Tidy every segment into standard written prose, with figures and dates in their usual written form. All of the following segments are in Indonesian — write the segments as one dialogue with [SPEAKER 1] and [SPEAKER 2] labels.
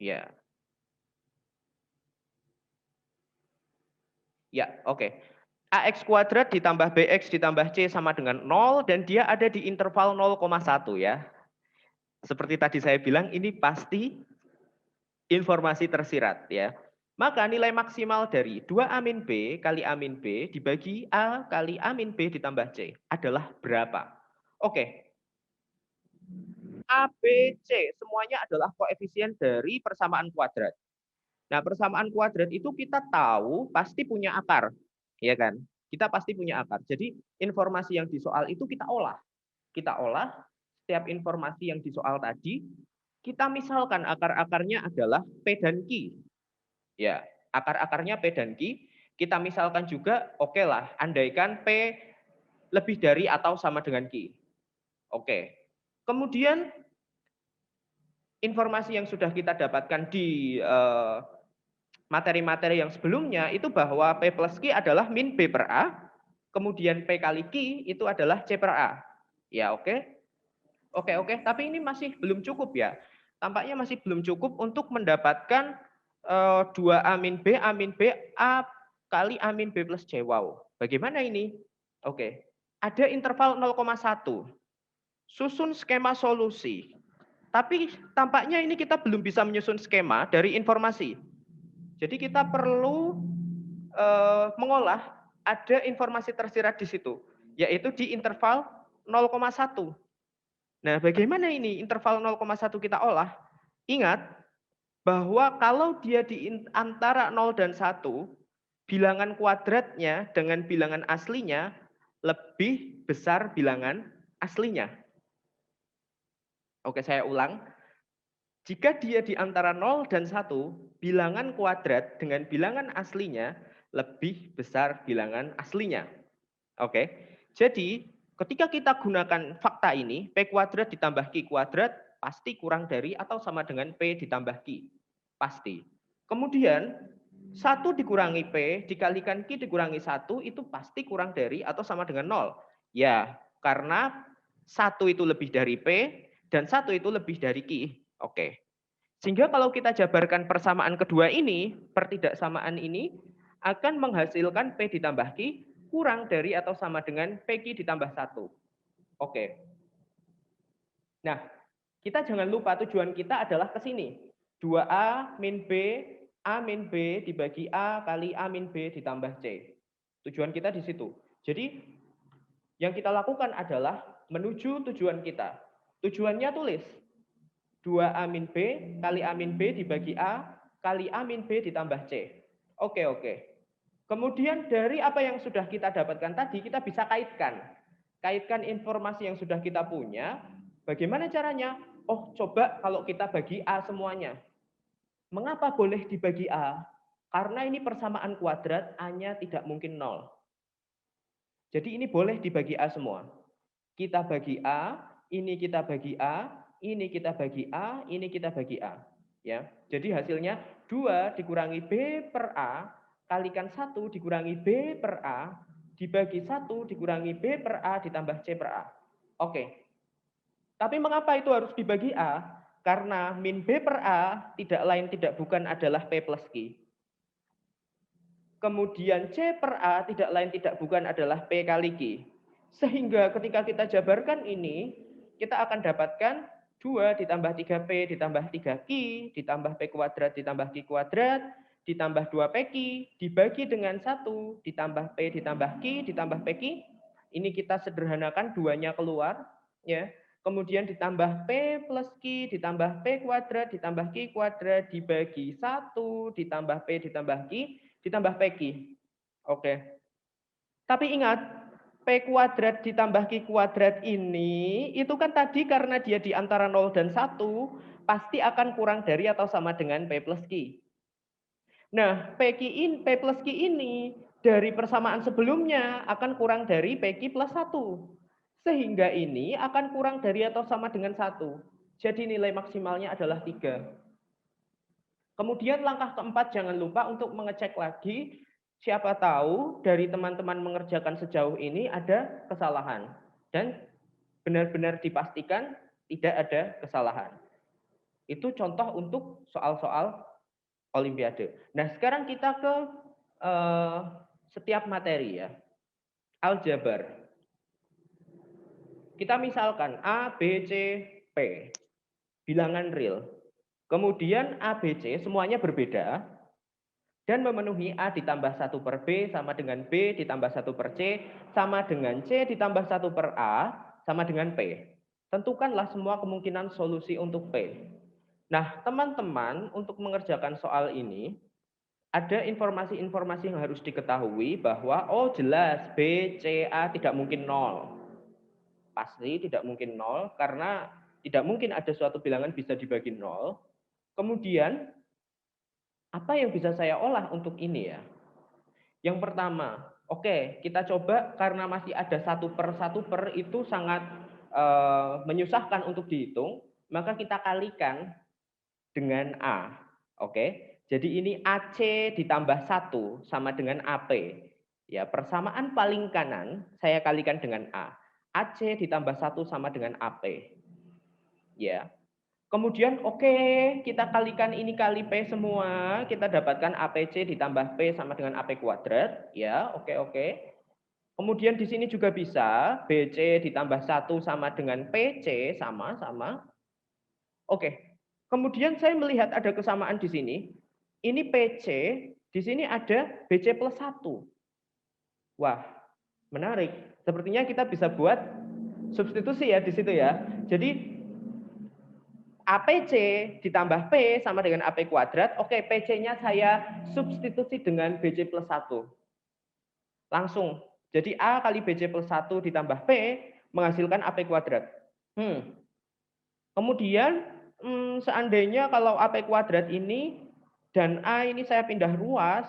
[SPEAKER 1] Ya, ya, oke. AX kuadrat ditambah BX ditambah C sama dengan 0 dan dia ada di interval 0,1 ya. Seperti tadi saya bilang ini pasti informasi tersirat ya. Maka nilai maksimal dari 2A min B kali A min B dibagi A kali A min B ditambah C adalah berapa? Oke, A, B, C semuanya adalah koefisien dari persamaan kuadrat. Nah, persamaan kuadrat itu kita tahu pasti punya akar, ya kan? Kita pasti punya akar. Jadi informasi yang di soal itu kita olah. Kita olah setiap informasi yang di soal tadi, kita misalkan akar-akarnya adalah P dan Q. Ya, akar-akarnya P dan Q. Kita misalkan juga, oke lah, andaikan P lebih dari atau sama dengan Q. Oke. Kemudian informasi yang sudah kita dapatkan di materi-materi yang sebelumnya itu bahwa P plus Q adalah min B per A, kemudian P kali Q itu adalah C per A. Ya, oke. Oke, tapi ini masih belum cukup ya. Tampaknya masih belum cukup untuk mendapatkan 2A min B, A min B, A kali A min B plus C. Wow, bagaimana ini? Oke, ada interval 0,1. Susun skema solusi. Tapi tampaknya ini kita belum bisa menyusun skema dari informasi. Jadi kita perlu mengolah ada informasi tersirat di situ, yaitu di interval 0,1. Nah, bagaimana ini interval 0,1 kita olah? Ingat bahwa kalau dia di antara 0 dan 1, bilangan kuadratnya dengan bilangan aslinya lebih besar bilangan aslinya. Oke, saya ulang. Jika dia di antara 0 dan 1, bilangan kuadrat dengan bilangan aslinya lebih besar bilangan aslinya. Oke. Jadi, ketika kita gunakan fakta ini, P kuadrat ditambah Q kuadrat pasti kurang dari atau sama dengan P ditambah Q. Pasti. Kemudian, 1 dikurangi P dikalikan Q dikurangi 1 itu pasti kurang dari atau sama dengan 0. Ya, karena 1 itu lebih dari P dan 1 itu lebih dari Q. Oke. Sehingga kalau kita jabarkan persamaan kedua ini, pertidaksamaan ini akan menghasilkan P ditambah Q kurang dari atau sama dengan PQ ditambah 1. Oke. Nah, kita jangan lupa tujuan kita adalah ke sini. 2A min B, A min B dibagi A kali A min B ditambah C. Tujuan kita di situ. Jadi, yang kita lakukan adalah menuju tujuan kita. Tujuannya tulis. 2A min B kali A min B dibagi A kali A min B ditambah C. Oke. Kemudian dari apa yang sudah kita dapatkan tadi, kita bisa kaitkan. Kaitkan informasi yang sudah kita punya. Bagaimana caranya? Oh, coba kalau kita bagi A semuanya. Mengapa boleh dibagi A? Karena ini persamaan kuadrat, A-nya tidak mungkin 0. Jadi ini boleh dibagi A semua. Kita bagi A, ini kita bagi A, ini kita bagi A, ini kita bagi A. Ya, jadi hasilnya 2 dikurangi B per A kalikan 1 dikurangi B per A dibagi 1 dikurangi B per A ditambah C per A. Oke. Tapi mengapa itu harus dibagi A? Karena min B per A tidak lain tidak bukan adalah P plus Q. Kemudian C per A tidak lain tidak bukan adalah P kali Q. Sehingga ketika kita jabarkan ini, kita akan dapatkan 2 ditambah 3P ditambah 3Q ditambah P kuadrat ditambah Q kuadrat ditambah 2PQ dibagi dengan 1 ditambah P ditambah Q ditambah PQ. Ini kita sederhanakan duanya keluar. Ya. Kemudian ditambah P plus Q ditambah P kuadrat ditambah Q kuadrat dibagi 1 ditambah P ditambah Q ditambah PQ. Oke. Tapi ingat, P kuadrat ditambah Q kuadrat ini, itu kan tadi karena dia di antara 0 dan 1, pasti akan kurang dari atau sama dengan P plus Q. Nah, P plus Q ini dari persamaan sebelumnya akan kurang dari PQ plus 1. Sehingga ini akan kurang dari atau sama dengan 1. Jadi nilai maksimalnya adalah 3. Kemudian langkah keempat jangan lupa untuk mengecek lagi, siapa tahu dari teman-teman mengerjakan sejauh ini ada kesalahan. Dan benar-benar dipastikan tidak ada kesalahan. Itu contoh untuk soal-soal olimpiade. Nah, sekarang kita ke setiap materi ya. Aljabar. Kita misalkan A, B, C, P. Bilangan real. Kemudian A, B, C semuanya berbeda dan memenuhi A ditambah 1 per B sama dengan B ditambah 1 per C sama dengan C ditambah 1 per A sama dengan P. Tentukanlah semua kemungkinan solusi untuk P. Nah, teman-teman untuk mengerjakan soal ini ada informasi-informasi yang harus diketahui bahwa oh jelas B, C, A tidak mungkin 0. Pasti tidak mungkin 0 karena tidak mungkin ada suatu bilangan bisa dibagi 0. Kemudian apa yang bisa saya olah untuk ini ya? Yang pertama, oke, kita coba karena masih ada satu per itu sangat menyusahkan untuk dihitung, maka kita kalikan dengan A. Oke, jadi ini AC ditambah 1 sama dengan AP. Ya, persamaan paling kanan saya kalikan dengan A. AC ditambah 1 sama dengan AP. Ya, kemudian oke, kita kalikan ini kali P semua, kita dapatkan APC ditambah P sama dengan AP kuadrat, ya, oke. Kemudian di sini juga bisa BC ditambah 1 sama dengan PC sama. Oke. Kemudian saya melihat ada kesamaan di sini. Ini PC, di sini ada BC plus 1. Wah, menarik. Sepertinya kita bisa buat substitusi ya di situ ya. Jadi APC ditambah P sama dengan AP kuadrat. Oke, PC-nya saya substitusi dengan BC plus 1. Langsung. Jadi A kali BC plus 1 ditambah P menghasilkan AP kuadrat. Kemudian seandainya kalau AP kuadrat ini dan A ini saya pindah ruas,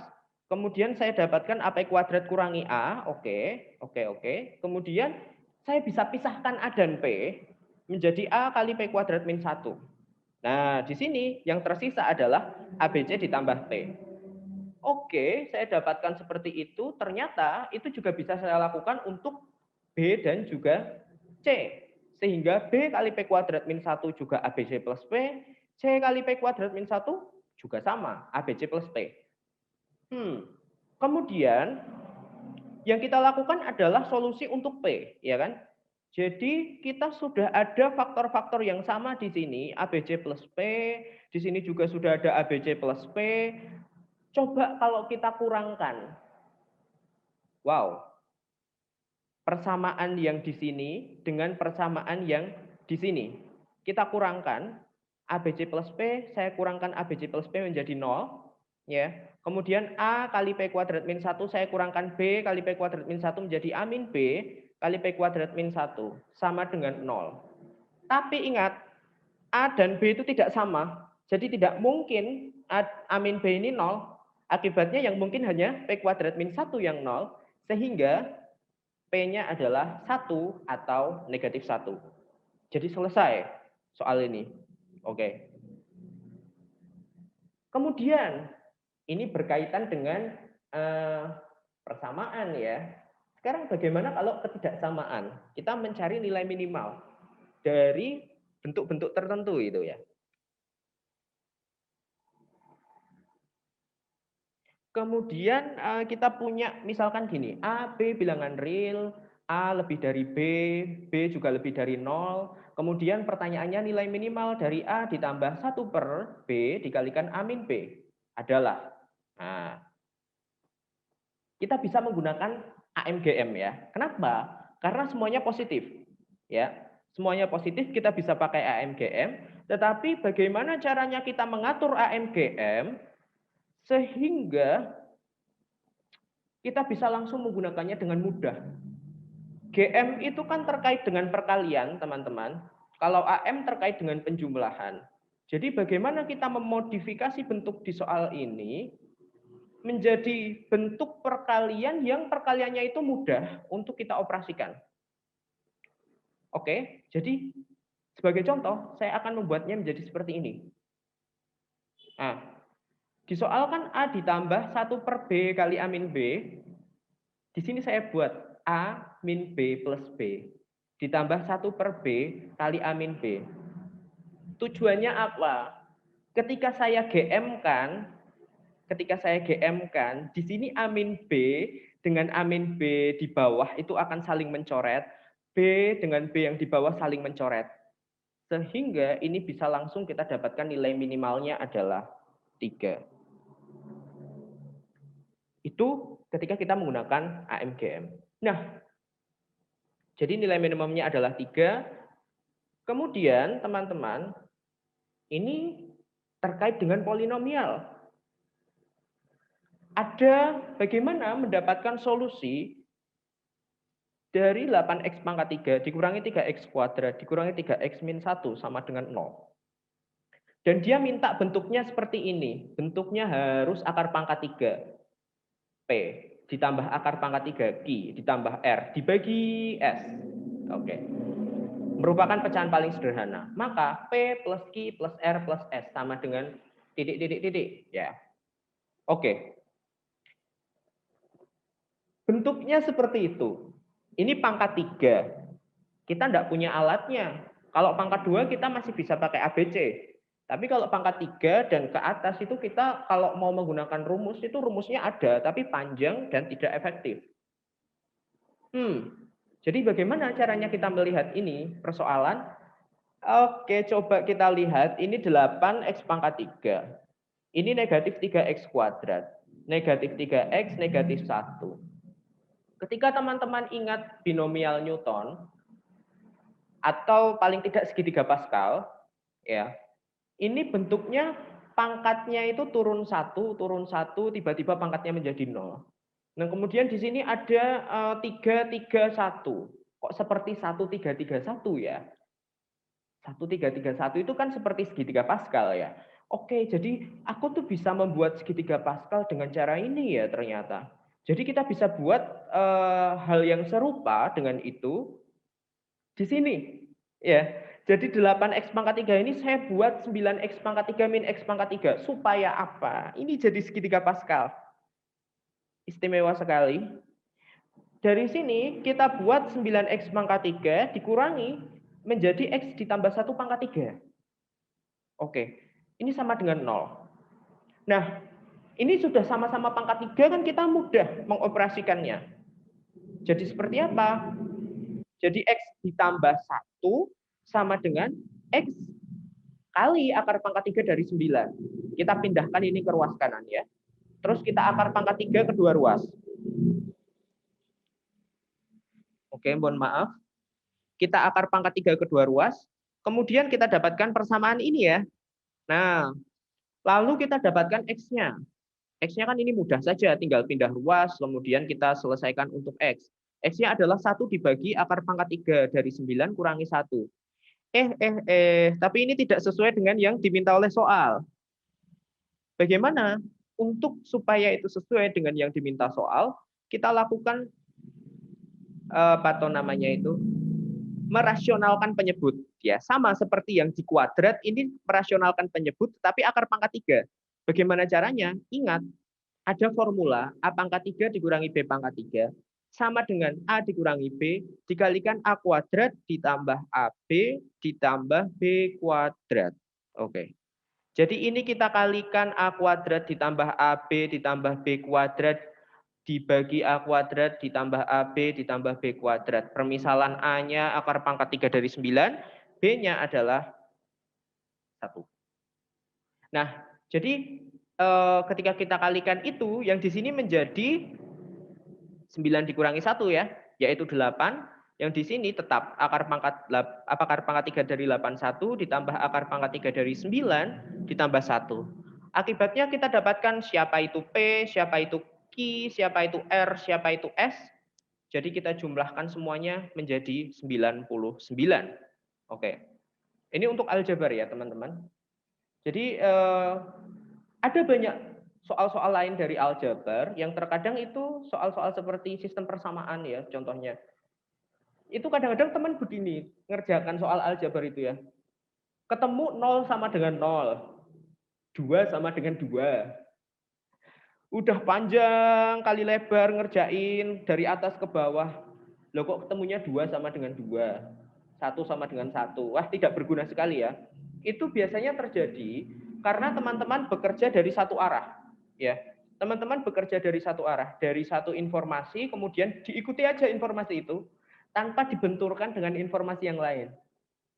[SPEAKER 1] kemudian saya dapatkan AP kuadrat kurangi A. Oke. Kemudian saya bisa pisahkan A dan P menjadi A kali P kuadrat min 1. Nah, di sini yang tersisa adalah ABC ditambah P. Oke, saya dapatkan seperti itu. Ternyata itu juga bisa saya lakukan untuk B dan juga C. Sehingga B kali P kuadrat min 1 juga ABC plus P. C kali P kuadrat min 1 juga sama, ABC plus P. Kemudian yang kita lakukan adalah solusi untuk P, ya kan? Jadi kita sudah ada faktor-faktor yang sama di sini, ABC plus P, di sini juga sudah ada ABC plus P. Coba kalau kita kurangkan. Wow. Persamaan yang di sini dengan persamaan yang di sini. Kita kurangkan ABC plus P, saya kurangkan ABC plus P menjadi 0. Ya. Kemudian A kali P kuadrat min 1, saya kurangkan B kali P kuadrat min 1 menjadi A min B kali P kuadrat min 1. Sama dengan 0. Tapi ingat, A dan B itu tidak sama. Jadi tidak mungkin A min B ini 0. Akibatnya yang mungkin hanya P kuadrat min 1 yang 0. Sehingga P-nya adalah 1 atau negatif 1. Jadi selesai soal ini. Oke. Kemudian, ini berkaitan dengan persamaan ya. Sekarang bagaimana kalau ketidaksamaan? Kita mencari nilai minimal dari bentuk-bentuk tertentu itu ya. Kemudian kita punya misalkan gini, A, B bilangan real, A lebih dari B, B juga lebih dari 0. Kemudian pertanyaannya nilai minimal dari A ditambah 1 per B dikalikan A min B adalah. Nah, kita bisa menggunakan AMGM ya. Kenapa? Karena semuanya positif. Ya, semuanya positif kita bisa pakai AMGM. Tetapi bagaimana caranya kita mengatur AMGM sehingga kita bisa langsung menggunakannya dengan mudah. GM itu kan terkait dengan perkalian, teman-teman. Kalau AM terkait dengan penjumlahan. Jadi bagaimana kita memodifikasi bentuk di soal ini menjadi bentuk perkalian yang perkaliannya itu mudah untuk kita operasikan. Oke, jadi sebagai contoh, saya akan membuatnya menjadi seperti ini. Nah, di soal kan A ditambah 1 per B kali A min B. Di sini saya buat A min B plus B. Ditambah 1 per B kali A min B. Tujuannya apa? Ketika saya GM-kan, di sini A min B dengan A min B di bawah itu akan saling mencoret, B dengan B yang di bawah saling mencoret. Sehingga ini bisa langsung kita dapatkan nilai minimalnya adalah 3. Itu ketika kita menggunakan AMGM. Nah, jadi nilai minimumnya adalah 3. Kemudian teman-teman, ini terkait dengan polinomial. Ada bagaimana mendapatkan solusi dari 8x pangkat 3 dikurangi 3x kuadrat dikurangi 3x min 1 sama dengan 0. Dan dia minta bentuknya seperti ini. Bentuknya harus akar pangkat 3. P ditambah akar pangkat 3 Q ditambah R dibagi S. Oke. Merupakan pecahan paling sederhana. Maka P plus Q plus R plus S sama dengan titik. Ya. Oke. Bentuknya seperti itu. Ini pangkat 3. Kita tidak punya alatnya. Kalau pangkat 2 kita masih bisa pakai ABC. Tapi kalau pangkat 3 dan ke atas itu kita kalau mau menggunakan rumus itu rumusnya ada, tapi panjang dan tidak efektif. Jadi bagaimana caranya kita melihat ini persoalan? Oke, coba kita lihat. Ini 8x pangkat 3. Ini negatif 3x kuadrat. Negatif 3x, negatif 1. Ketika teman-teman ingat binomial Newton, atau paling tidak segitiga Pascal, ya, ini bentuknya pangkatnya itu turun 1, tiba-tiba pangkatnya menjadi 0. Nah, kemudian di sini ada 3, 3, 1. Kok seperti 1, 3, 3, 1 ya? 1, 3, 3, 1 itu kan seperti segitiga Pascal ya. Oke, jadi aku tuh bisa membuat segitiga Pascal dengan cara ini ya ternyata. Jadi kita bisa buat hal yang serupa dengan itu di sini. Ya. Jadi 8x pangkat 3 ini saya buat 9x pangkat 3 min x pangkat 3. Supaya apa? Ini jadi segitiga Pascal. Istimewa sekali. Dari sini kita buat 9x pangkat 3 dikurangi menjadi x ditambah 1 pangkat 3. Oke, ini sama dengan 0. Nah, ini sudah sama-sama pangkat 3 kan kita mudah mengoperasikannya. Jadi seperti apa? Jadi x ditambah 1 sama dengan x kali akar pangkat 3 dari 9. Kita pindahkan ini ke ruas kanan ya. Terus kita akar pangkat 3 kedua ruas. Oke, mohon maaf. Kita akar pangkat 3 kedua ruas. Kemudian kita dapatkan persamaan ini ya. Nah, lalu kita dapatkan X-nya. X-nya kan ini mudah saja, tinggal pindah ruas, kemudian kita selesaikan untuk X. X-nya adalah 1 dibagi akar pangkat 3 dari 9 kurangi 1. Tapi ini tidak sesuai dengan yang diminta oleh soal. Bagaimana? Untuk supaya itu sesuai dengan yang diminta soal, kita lakukan apa namanya itu? Merasionalkan penyebut. Ya, sama seperti yang di kuadrat, ini merasionalkan penyebut, tapi akar pangkat 3. Bagaimana caranya? Ingat, ada formula A pangkat 3 dikurangi B pangkat 3 sama dengan A dikurangi B dikalikan A kuadrat ditambah AB ditambah B kuadrat. Oke. Jadi ini kita kalikan A kuadrat ditambah AB ditambah B kuadrat dibagi A kuadrat ditambah AB ditambah B kuadrat. Permisalan A-nya akar pangkat 3 dari 9, B-nya adalah 1. Nah, jadi ketika kita kalikan itu, yang di sini menjadi 9 dikurangi 1 ya, yaitu 8. Yang di sini tetap akar pangkat 3 dari 81 ditambah akar pangkat 3 dari 9 ditambah 1. Akibatnya kita dapatkan siapa itu P, siapa itu Q, siapa itu R, siapa itu S. Jadi kita jumlahkan semuanya menjadi 99. Oke. Ini untuk aljabar ya, teman-teman. Jadi ada banyak soal-soal lain dari aljabar yang terkadang itu soal-soal seperti sistem persamaan ya, contohnya. Itu kadang-kadang teman begini, ngerjakan soal aljabar itu ya. Ketemu 0 sama dengan 0. 2 sama dengan 2. Udah panjang kali lebar ngerjain dari atas ke bawah. Loh kok ketemunya 2 sama dengan 2. 1 sama dengan 1. Wah, tidak berguna sekali ya. itu biasanya terjadi karena teman-teman bekerja dari satu arah, ya. Teman-teman bekerja dari satu arah, dari satu informasi, kemudian diikuti aja informasi itu tanpa dibenturkan dengan informasi yang lain.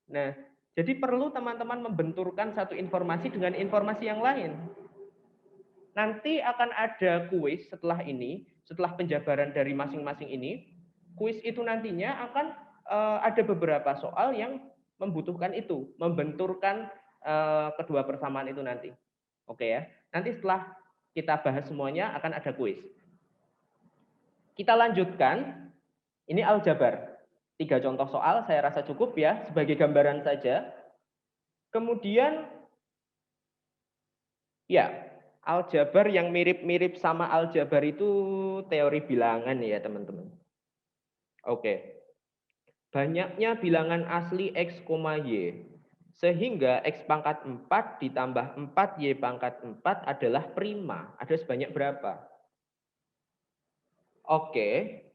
[SPEAKER 1] Nah, jadi perlu teman-teman membenturkan satu informasi dengan informasi yang lain. Nanti akan ada kuis setelah ini, setelah penjabaran dari masing-masing ini. Kuis itu nantinya akan ada beberapa soal yang membutuhkan itu, membenturkan kedua persamaan itu nanti. Oke ya. Nanti setelah kita bahas semuanya akan ada kuis. Kita lanjutkan. Ini aljabar. 3 contoh soal saya rasa cukup ya sebagai gambaran saja. Kemudian ya, aljabar yang mirip-mirip sama aljabar itu teori bilangan ya teman-teman. Oke. Banyaknya bilangan asli X, Y. Sehingga X pangkat 4 ditambah 4Y pangkat 4 adalah prima. Ada sebanyak berapa? Oke.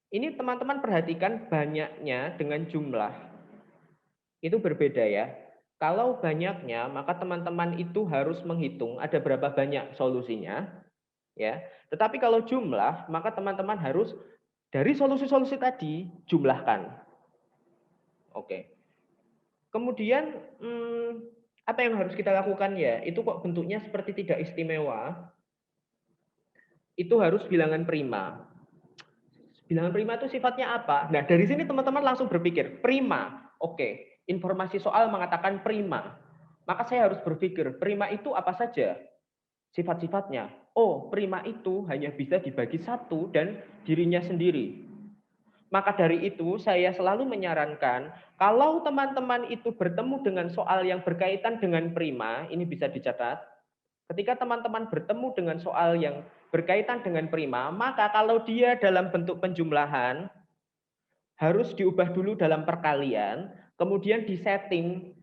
[SPEAKER 1] Ini teman-teman perhatikan banyaknya dengan jumlah. Itu berbeda ya. Kalau banyaknya, maka teman-teman itu harus menghitung ada berapa banyak solusinya. Ya. Tetapi kalau jumlah, maka teman-teman harus dari solusi-solusi tadi jumlahkan. Oke. Kemudian apa yang harus kita lakukan ya? Itu kok bentuknya seperti tidak istimewa. Itu harus bilangan prima. Bilangan prima itu sifatnya apa? Nah, dari sini teman-teman langsung berpikir, prima. Oke, informasi soal mengatakan prima. Maka saya harus berpikir, prima itu apa saja? Sifat-sifatnya. Oh, prima itu hanya bisa dibagi satu dan dirinya sendiri. Maka dari itu saya selalu menyarankan kalau teman-teman itu bertemu dengan soal yang berkaitan dengan prima, ini bisa dicatat. Ketika teman-teman bertemu dengan soal yang berkaitan dengan prima, maka kalau dia dalam bentuk penjumlahan harus diubah dulu dalam perkalian, kemudian disetting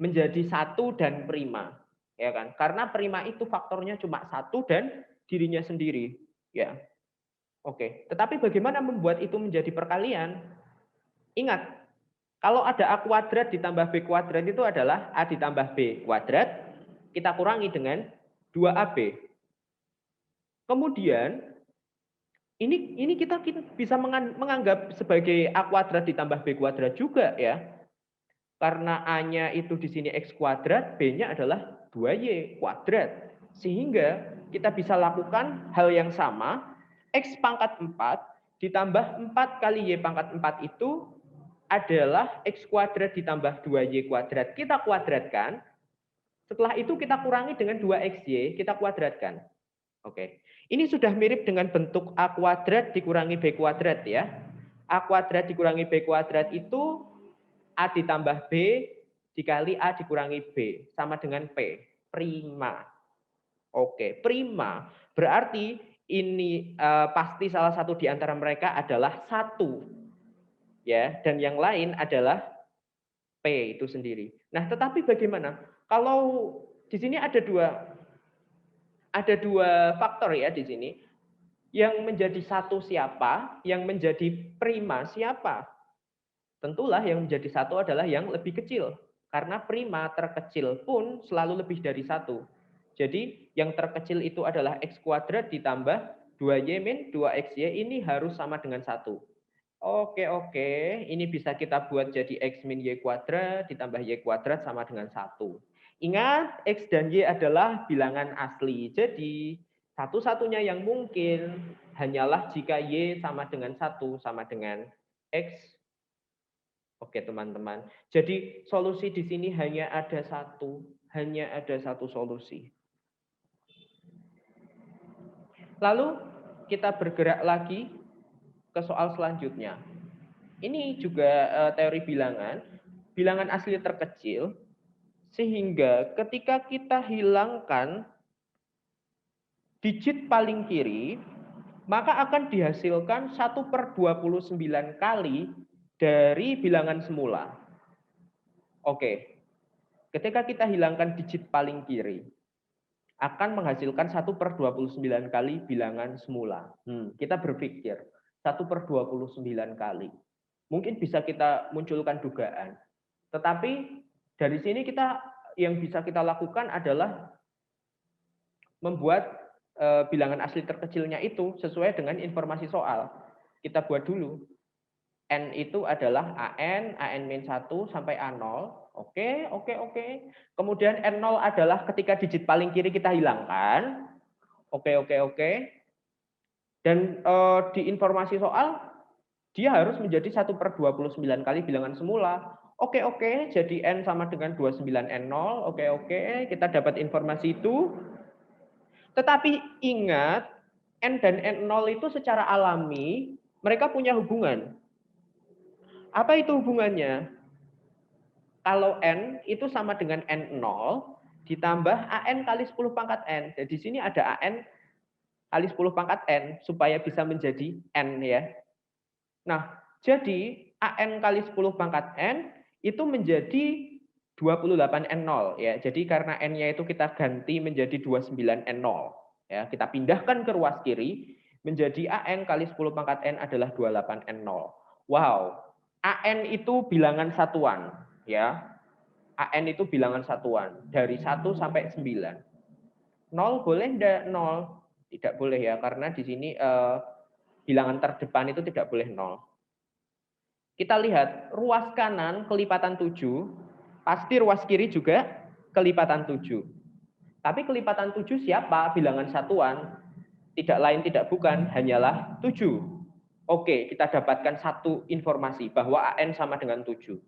[SPEAKER 1] menjadi satu dan prima, ya kan? Karena prima itu faktornya cuma satu dan dirinya sendiri, ya. Oke, tetapi bagaimana membuat itu menjadi perkalian? Ingat, kalau ada A kuadrat ditambah B kuadrat itu adalah A ditambah B kuadrat, kita kurangi dengan 2AB. Kemudian, ini kita bisa menganggap sebagai A kuadrat ditambah B kuadrat juga ya. Karena A-nya itu di sini X kuadrat, B-nya adalah 2Y kuadrat. Sehingga kita bisa lakukan hal yang sama, X pangkat 4 ditambah 4 kali Y pangkat 4 itu adalah X kuadrat ditambah 2Y kuadrat. Kita kuadratkan, setelah itu kita kurangi dengan 2XY, kita kuadratkan. Oke, ini sudah mirip dengan bentuk A kuadrat dikurangi B kuadrat ya. A kuadrat dikurangi B kuadrat itu A ditambah B dikali A dikurangi B sama dengan P, prima. Oke, prima. Berarti ini pasti salah satu di antara mereka adalah 1. Ya, dan yang lain adalah P itu sendiri. Nah, tetapi bagaimana? Kalau di sini ada dua faktor ya di sini. Yang menjadi satu siapa? Yang menjadi prima siapa? Tentulah yang menjadi satu adalah yang lebih kecil. Karena prima terkecil pun selalu lebih dari satu. Jadi yang terkecil itu adalah X kuadrat ditambah 2Y min 2XY ini harus sama dengan 1. Oke, ini bisa kita buat jadi X min Y kuadrat ditambah Y kuadrat sama dengan 1. Ingat, X dan Y adalah bilangan asli. Jadi satu-satunya yang mungkin hanyalah jika Y sama dengan 1 sama dengan X. Oke teman-teman, jadi solusi di sini hanya ada satu solusi. Lalu kita bergerak lagi ke soal selanjutnya. Ini juga teori bilangan asli terkecil, sehingga ketika kita hilangkan digit paling kiri, maka akan dihasilkan 1/29 kali dari bilangan semula. Oke, ketika kita hilangkan digit paling kiri, akan menghasilkan 1/29 kali bilangan semula. Kita berpikir, 1/29 kali. Mungkin bisa kita munculkan dugaan. Tetapi dari sini yang bisa kita lakukan adalah membuat bilangan asli terkecilnya itu sesuai dengan informasi soal. Kita buat dulu. N itu adalah AN-1 sampai A0. Oke. Kemudian N0 adalah ketika digit paling kiri kita hilangkan. Oke. Dan di informasi soal, dia harus menjadi 1/29 kali bilangan semula. Oke, jadi N sama dengan 29N0. Oke, kita dapat informasi itu. Tetapi ingat, N dan N0 itu secara alami, mereka punya hubungan. Apa itu hubungannya? Kalau N itu sama dengan N0, ditambah AN kali 10 pangkat N. Jadi di sini ada AN kali 10 pangkat N, supaya bisa menjadi N ya. Nah, jadi AN kali 10 pangkat N itu menjadi 28N0 ya. Jadi karena N-nya itu kita ganti menjadi 29N0 ya. Kita pindahkan ke ruas kiri menjadi AN kali 10 pangkat N adalah 28N0. Wow. AN itu bilangan satuan ya. AN itu bilangan satuan dari 1 sampai 9. 0 boleh enggak? 0. Tidak boleh ya, karena di sini bilangan terdepan itu tidak boleh 0. Kita lihat ruas kanan kelipatan 7, pasti ruas kiri juga kelipatan 7. Tapi kelipatan 7 siapa? Bilangan satuan. Tidak lain tidak bukan, hanyalah 7. Oke, kita dapatkan satu informasi bahwa AN sama dengan 7.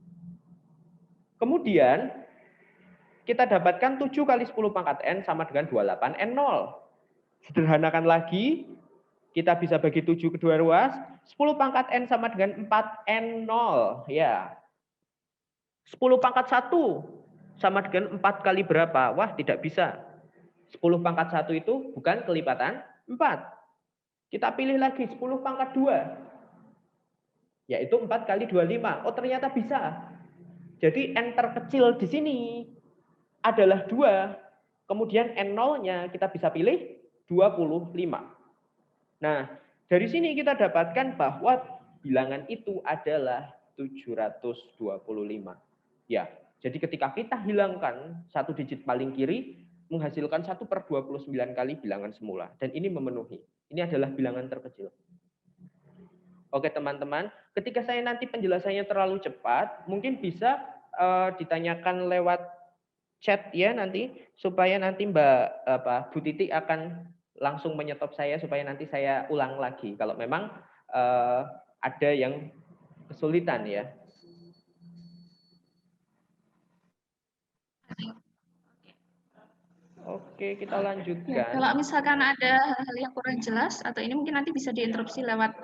[SPEAKER 1] Kemudian kita dapatkan 7 kali 10 pangkat N sama dengan 28N0. Sederhanakan lagi, kita bisa bagi 7 kedua ruas. 10 pangkat N sama dengan 4N0. Ya. 10 pangkat 1 sama dengan 4 kali berapa? Wah, tidak bisa. 10 pangkat 1 itu bukan kelipatan 4. Kita pilih lagi 10 pangkat 2. Yaitu 4 kali 25. Oh, ternyata bisa. Jadi N terkecil di sini adalah 2. Kemudian N0-nya kita bisa pilih 25. Nah, dari sini kita dapatkan bahwa bilangan itu adalah 725. Ya, jadi ketika kita hilangkan satu digit paling kiri, menghasilkan 1/29 kali bilangan semula. Dan ini memenuhi. Ini adalah bilangan terkecil. Oke teman-teman, ketika saya nanti penjelasannya terlalu cepat, mungkin bisa ditanyakan lewat chat ya nanti, supaya nanti Bu Titi akan langsung menyetop saya supaya nanti saya ulang lagi kalau memang ada yang kesulitan ya. Oke, kita lanjutkan.
[SPEAKER 2] Ya, kalau misalkan ada hal-hal yang kurang jelas atau ini mungkin nanti bisa diinterupsi lewat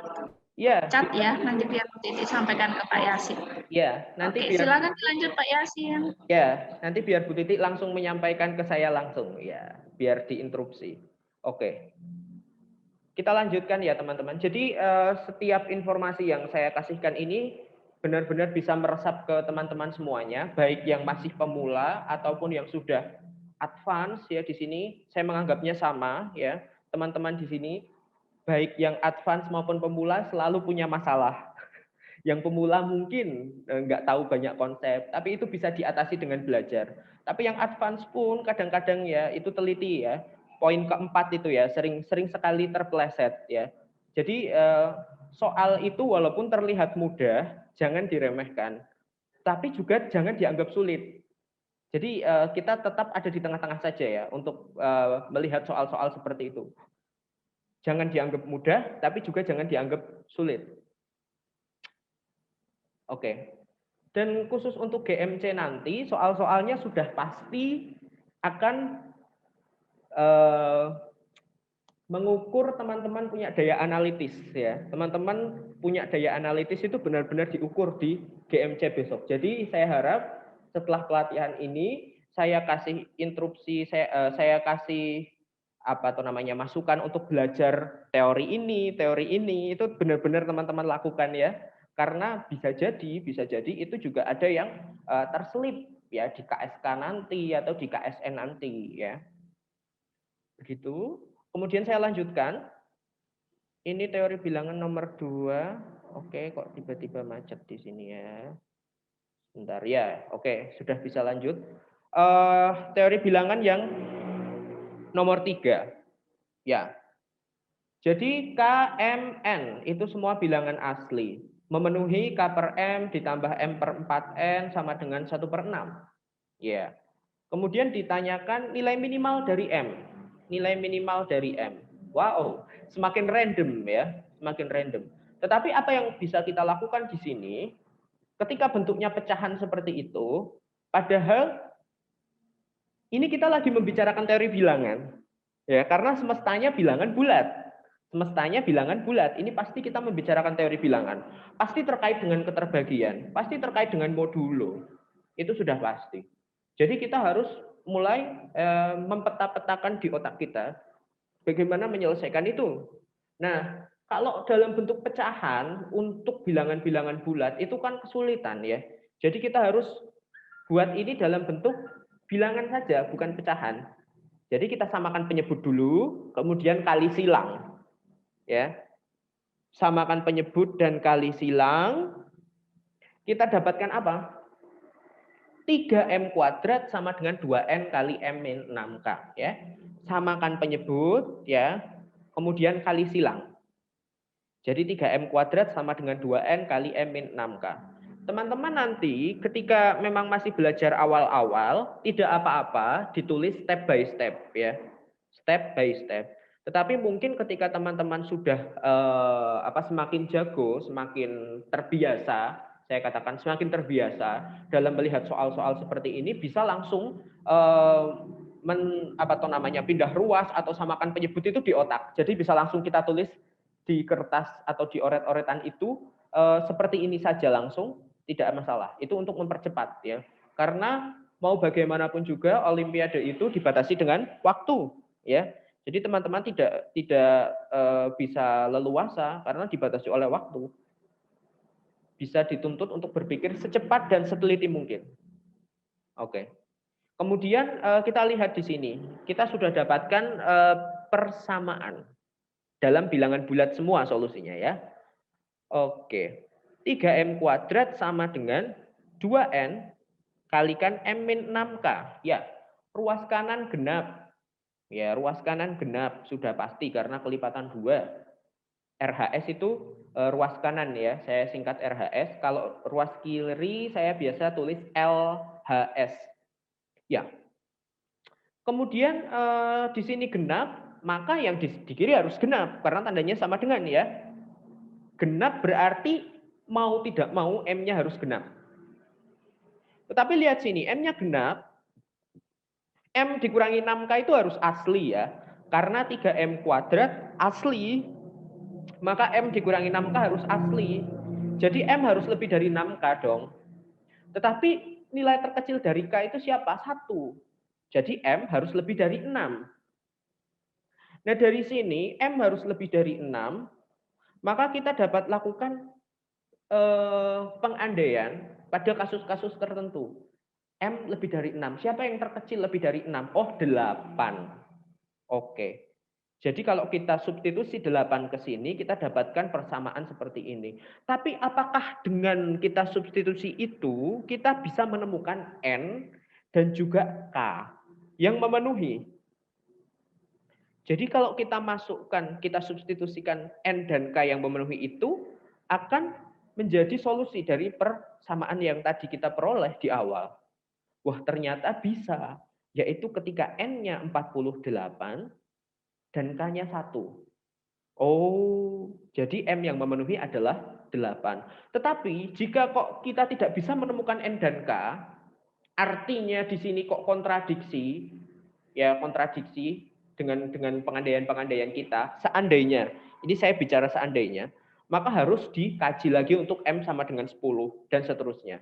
[SPEAKER 2] chat ya, nanti biar Bu Titi sampaikan ke Pak Yasin.
[SPEAKER 1] Ya, nanti
[SPEAKER 2] Oke, silakan dilanjut Pak Yasin.
[SPEAKER 1] Ya, nanti biar Bu Titi langsung menyampaikan ke saya langsung ya, biar diinterupsi. Oke. Kita lanjutkan ya teman-teman. Jadi setiap informasi yang saya kasihkan ini benar-benar bisa meresap ke teman-teman semuanya, baik yang masih pemula ataupun yang sudah advance ya di sini. Saya menganggapnya sama ya. Teman-teman di sini baik yang advance maupun pemula selalu punya masalah. Yang pemula mungkin nggak tahu banyak konsep, tapi itu bisa diatasi dengan belajar. Tapi yang advance pun kadang-kadang ya itu teliti ya. Poin keempat itu ya sering sekali terpeleset ya. Jadi soal itu walaupun terlihat mudah, jangan diremehkan. Tapi juga jangan dianggap sulit. Jadi kita tetap ada di tengah-tengah saja ya untuk melihat soal-soal seperti itu. Jangan dianggap mudah, tapi juga jangan dianggap sulit. Oke. Dan khusus untuk GMC nanti, soal-soalnya sudah pasti akan mengukur teman-teman punya daya analitis ya. Teman-teman punya daya analitis itu benar-benar diukur di GMC besok. Jadi saya harap setelah pelatihan ini saya kasih instruksi, saya kasih masukan untuk belajar teori ini itu benar-benar teman-teman lakukan ya. Karena bisa jadi itu juga ada yang terselip ya di KSK nanti atau di KSN nanti ya. Begitu. Kemudian saya lanjutkan. Ini teori bilangan nomor 2. Oke, kok tiba-tiba macet di sini ya. Bentar ya, oke, sudah bisa lanjut. Teori bilangan yang nomor 3. Ya. Jadi KMN itu semua bilangan asli. Memenuhi K per M ditambah M per 4N sama dengan 1/6. Ya. Kemudian ditanyakan nilai minimal dari M. Nilai minimal dari M. Wow, semakin random ya, semakin random. Tetapi apa yang bisa kita lakukan di sini, ketika bentuknya pecahan seperti itu, padahal ini kita lagi membicarakan teori bilangan. Ya, karena semestanya bilangan bulat. Semestanya bilangan bulat. Ini pasti kita membicarakan teori bilangan. Pasti terkait dengan keterbagian, pasti terkait dengan modulo. Itu sudah pasti. Jadi kita harus mulai mempeta-petakan di otak kita bagaimana menyelesaikan itu. Nah, kalau dalam bentuk pecahan untuk bilangan-bilangan bulat itu kan kesulitan ya. Jadi kita harus buat ini dalam bentuk bilangan saja, bukan pecahan. Jadi kita samakan penyebut dulu, kemudian kali silang. Ya. Samakan penyebut dan kali silang. Kita dapatkan apa? 3M kuadrat sama dengan 2N kali M min 6K. Ya. Samakan penyebut, ya. Kemudian kali silang. Jadi 3M kuadrat sama dengan 2N kali M min 6K. Teman-teman nanti ketika memang masih belajar awal-awal, tidak apa-apa, ditulis step by step. Ya. Step by step. Tetapi mungkin ketika teman-teman sudah semakin jago, semakin terbiasa, saya katakan semakin terbiasa dalam melihat soal-soal seperti ini, bisa langsung pindah ruas atau samakan penyebut itu di otak. Jadi bisa langsung kita tulis di kertas atau di oret-oretan itu seperti ini saja langsung, tidak masalah. Itu untuk mempercepat ya. Karena mau bagaimanapun juga Olimpiade itu dibatasi dengan waktu ya. Jadi teman-teman tidak bisa leluasa karena dibatasi oleh waktu. Bisa dituntut untuk berpikir secepat dan seteliti mungkin. Oke. Kemudian kita lihat di sini, kita sudah dapatkan persamaan dalam bilangan bulat semua solusinya ya. Oke. 3M kuadrat sama dengan 2N kalikan M min 6K. Ya, ruas kanan genap. Ya, ruas kanan genap sudah pasti karena kelipatan 2. RHS itu ruas kanan ya, saya singkat RHS. Kalau ruas kiri saya biasa tulis LHS. Ya. Kemudian di sini genap, maka yang di kiri harus genap karena tandanya sama dengan ya. Genap berarti mau tidak mau M-nya harus genap. Tetapi lihat sini, M-nya genap, M dikurangi 6K itu harus asli ya. Karena 3M kuadrat asli, maka M dikurangi 6K harus asli. Jadi M harus lebih dari 6K dong. Tetapi nilai terkecil dari K itu siapa? 1. Jadi M harus lebih dari 6. Nah dari sini M harus lebih dari 6, maka kita dapat lakukan pengandaian pada kasus-kasus tertentu. M lebih dari 6. Siapa yang terkecil lebih dari 6? Oh, 8. Oke. Jadi kalau kita substitusi 8 ke sini, kita dapatkan persamaan seperti ini. Tapi apakah dengan kita substitusi itu, kita bisa menemukan N dan juga K yang memenuhi? Jadi kalau kita masukkan, kita substitusikan N dan K yang memenuhi itu, akan menjadi solusi dari persamaan yang tadi kita peroleh di awal. Wah, ternyata bisa. Yaitu ketika N-nya 48 dan K-nya 1. Oh, jadi M yang memenuhi adalah 8. Tetapi jika kok kita tidak bisa menemukan N dan K, artinya di sini kok kontradiksi, ya kontradiksi dengan pengandaian-pengandaian kita, seandainya, ini saya bicara seandainya, maka harus dikaji lagi untuk M sama dengan 10 dan seterusnya.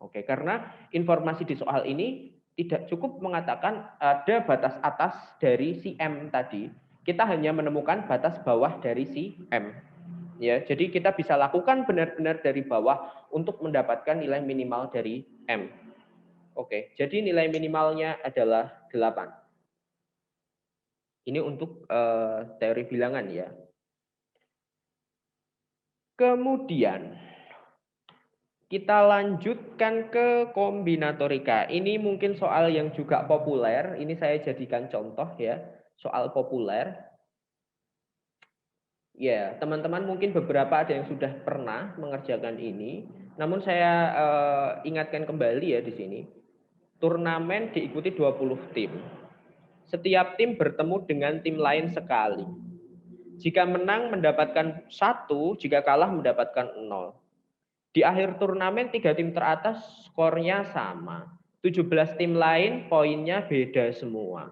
[SPEAKER 1] Oke, karena informasi di soal ini tidak cukup mengatakan ada batas atas dari si M tadi. Kita hanya menemukan batas bawah dari si M. Ya, jadi kita bisa lakukan benar-benar dari bawah untuk mendapatkan nilai minimal dari M. Oke, jadi nilai minimalnya adalah 8. Ini untuk teori bilangan ya. Kemudian Kita lanjutkan ke kombinatorika. Ini mungkin soal yang juga populer. Ini saya jadikan contoh ya, soal populer. Ya, teman-teman mungkin beberapa ada yang sudah pernah mengerjakan ini. Namun saya ingatkan kembali ya di sini. Turnamen diikuti 20 tim. Setiap tim bertemu dengan tim lain sekali. Jika menang mendapatkan 1, jika kalah mendapatkan 0. Di akhir turnamen 3 tim teratas skornya sama. 17 tim lain poinnya beda semua.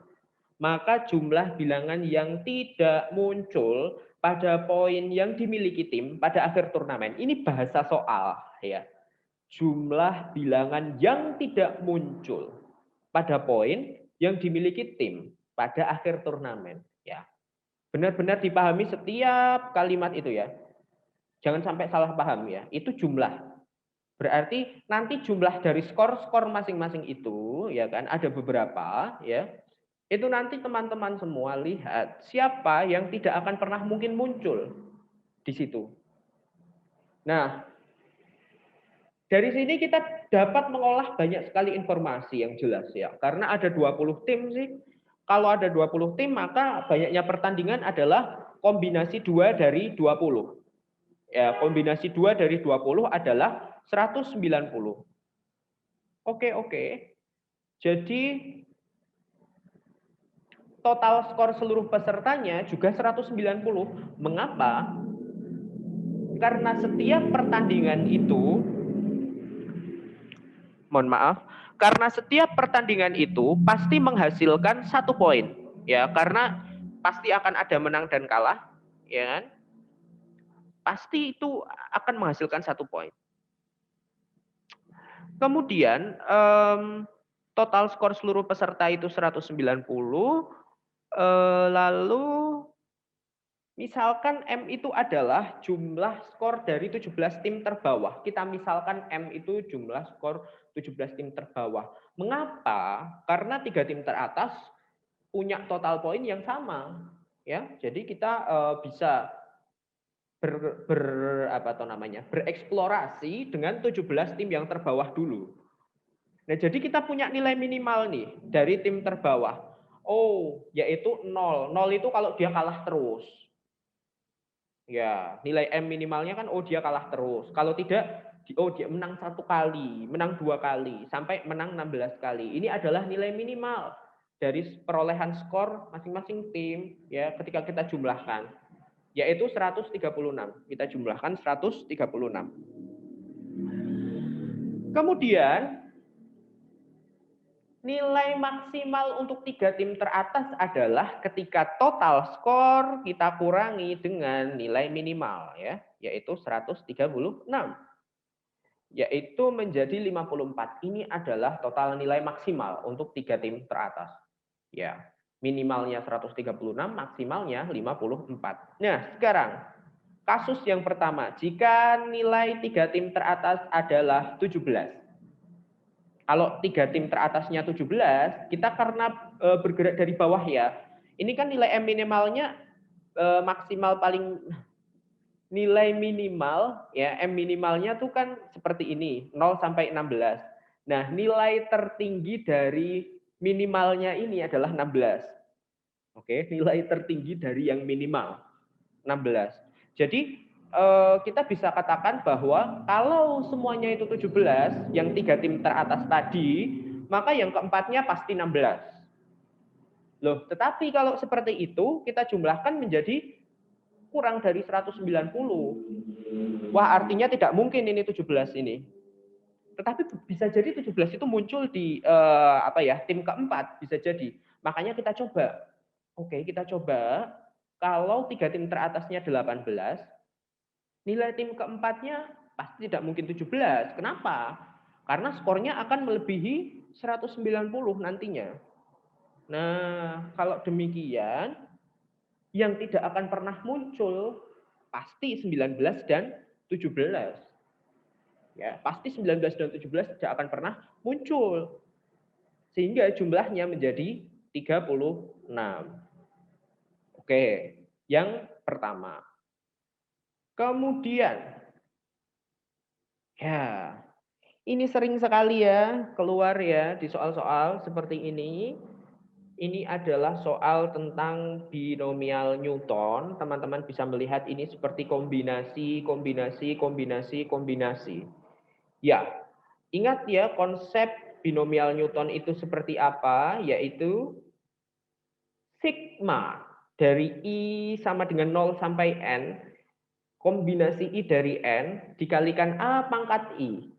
[SPEAKER 1] Maka jumlah bilangan yang tidak muncul pada poin yang dimiliki tim pada akhir turnamen. Ini bahasa soal ya. Jumlah bilangan yang tidak muncul pada poin yang dimiliki tim pada akhir turnamen ya. Benar-benar dipahami setiap kalimat itu ya. Jangan sampai salah paham ya. Itu jumlah. Berarti nanti jumlah dari skor-skor masing-masing itu ya kan ada beberapa ya. Itu nanti teman-teman semua lihat siapa yang tidak akan pernah mungkin muncul di situ. Nah, dari sini kita dapat mengolah banyak sekali informasi yang jelas ya. Karena ada 20 tim sih. Kalau ada 20 tim maka banyaknya pertandingan adalah kombinasi 2 dari 20. Ya, kombinasi 2 dari 20 adalah 190. Oke. Jadi total skor seluruh pesertanya juga 190. Mengapa? Karena setiap pertandingan itu, mohon maaf, karena setiap pertandingan itu pasti menghasilkan 1 poin. Ya, karena pasti akan ada menang dan kalah, ya kan? Pasti itu akan menghasilkan 1 poin. Kemudian total skor seluruh peserta itu 190. Lalu misalkan M itu adalah jumlah skor dari 17 tim terbawah. Kita misalkan M itu jumlah skor 17 tim terbawah. Mengapa? Karena 3 tim teratas punya total poin yang sama. Ya, jadi kita bisa bereksplorasi dengan 17 tim yang terbawah dulu. Nah, jadi kita punya nilai minimal nih dari tim terbawah. Oh, yaitu 0. 0 itu kalau dia kalah terus. Ya, nilai M minimalnya kan dia kalah terus. Kalau tidak, dia menang 1 kali, menang 2 kali, sampai menang 16 kali. Ini adalah nilai minimal dari perolehan skor masing-masing tim ya ketika kita jumlahkan. Yaitu 136. Kita jumlahkan 136. Kemudian nilai maksimal untuk 3 tim teratas adalah ketika total skor kita kurangi dengan nilai minimal ya, yaitu 136. Yaitu menjadi 54. Ini adalah total nilai maksimal untuk 3 tim teratas. Ya, minimalnya 136, maksimalnya 54. Nah, sekarang kasus yang pertama, jika nilai 3 tim teratas adalah 17. Kalau 3 tim teratasnya 17, kita karena bergerak dari bawah ya. Ini kan nilai M minimalnya maksimal paling nilai minimal ya M minimalnya tuh kan seperti ini, 0 sampai 16. Nah, nilai tertinggi dari minimalnya ini adalah 16. Oke, nilai tertinggi dari yang minimal 16. Jadi kita bisa katakan bahwa kalau semuanya itu 17, yang 3 tim teratas tadi, maka yang keempatnya pasti 16. Loh, tetapi kalau seperti itu, kita jumlahkan menjadi kurang dari 190. Wah, artinya tidak mungkin ini 17 ini. Tetapi bisa jadi 17 itu muncul di tim keempat, bisa jadi. Makanya kita coba. Oke, kita coba kalau 3 tim teratasnya 18, nilai tim keempatnya pasti tidak mungkin 17. Kenapa? Karena skornya akan melebihi 190 nantinya. Nah, kalau demikian, yang tidak akan pernah muncul pasti 19 dan 17. Ya, pasti 19 dan 17 tidak akan pernah muncul. Sehingga jumlahnya menjadi 36. Oke, yang pertama. Kemudian, ya, Ini sering sekali ya keluar ya di soal-soal seperti ini. Ini adalah soal tentang binomial Newton. Teman-teman bisa melihat ini seperti kombinasi, kombinasi, kombinasi, kombinasi. Ya, ingat ya konsep binomial Newton itu seperti apa? Yaitu sigma dari I sama dengan 0 sampai N, kombinasi I dari N dikalikan A pangkat I,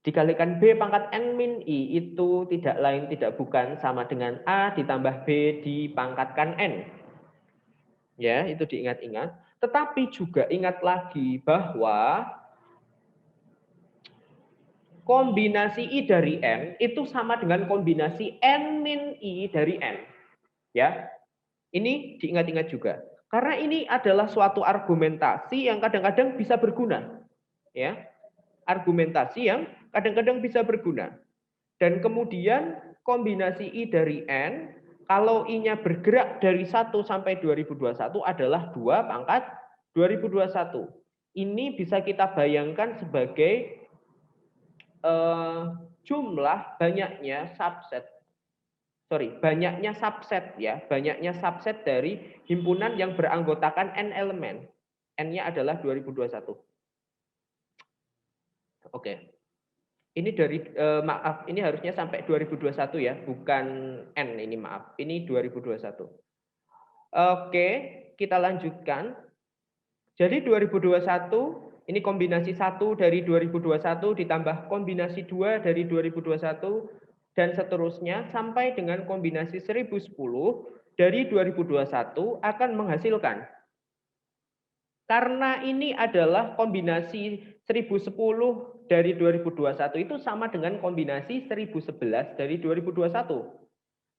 [SPEAKER 1] dikalikan B pangkat N min I, itu tidak lain tidak bukan sama dengan A ditambah B dipangkatkan N. Ya, itu diingat-ingat. Tetapi juga ingat lagi bahwa kombinasi I dari N itu sama dengan kombinasi N min I dari N. Ya, ini diingat-ingat juga. Karena ini adalah suatu argumentasi yang kadang-kadang bisa berguna. Ya, argumentasi yang kadang-kadang bisa berguna. Dan kemudian kombinasi I dari N, kalau I-nya bergerak dari 1 sampai 2021 adalah 2 pangkat 2021. Ini bisa kita bayangkan sebagai jumlah banyaknya subset. Banyaknya subset ya, banyaknya subset dari himpunan yang beranggotakan N elemen. N-nya adalah 2021. Oke. Ini dari maaf, ini harusnya sampai 2021 ya, bukan N ini maaf. Ini 2021. Oke, kita lanjutkan. Jadi 2021 ini kombinasi 1 dari 2021 ditambah kombinasi 2 dari 2021 dan seterusnya sampai dengan kombinasi 1010 dari 2021 akan menghasilkan. Karena ini adalah kombinasi 1010 dari 2021 itu sama dengan kombinasi 1011 dari 2021.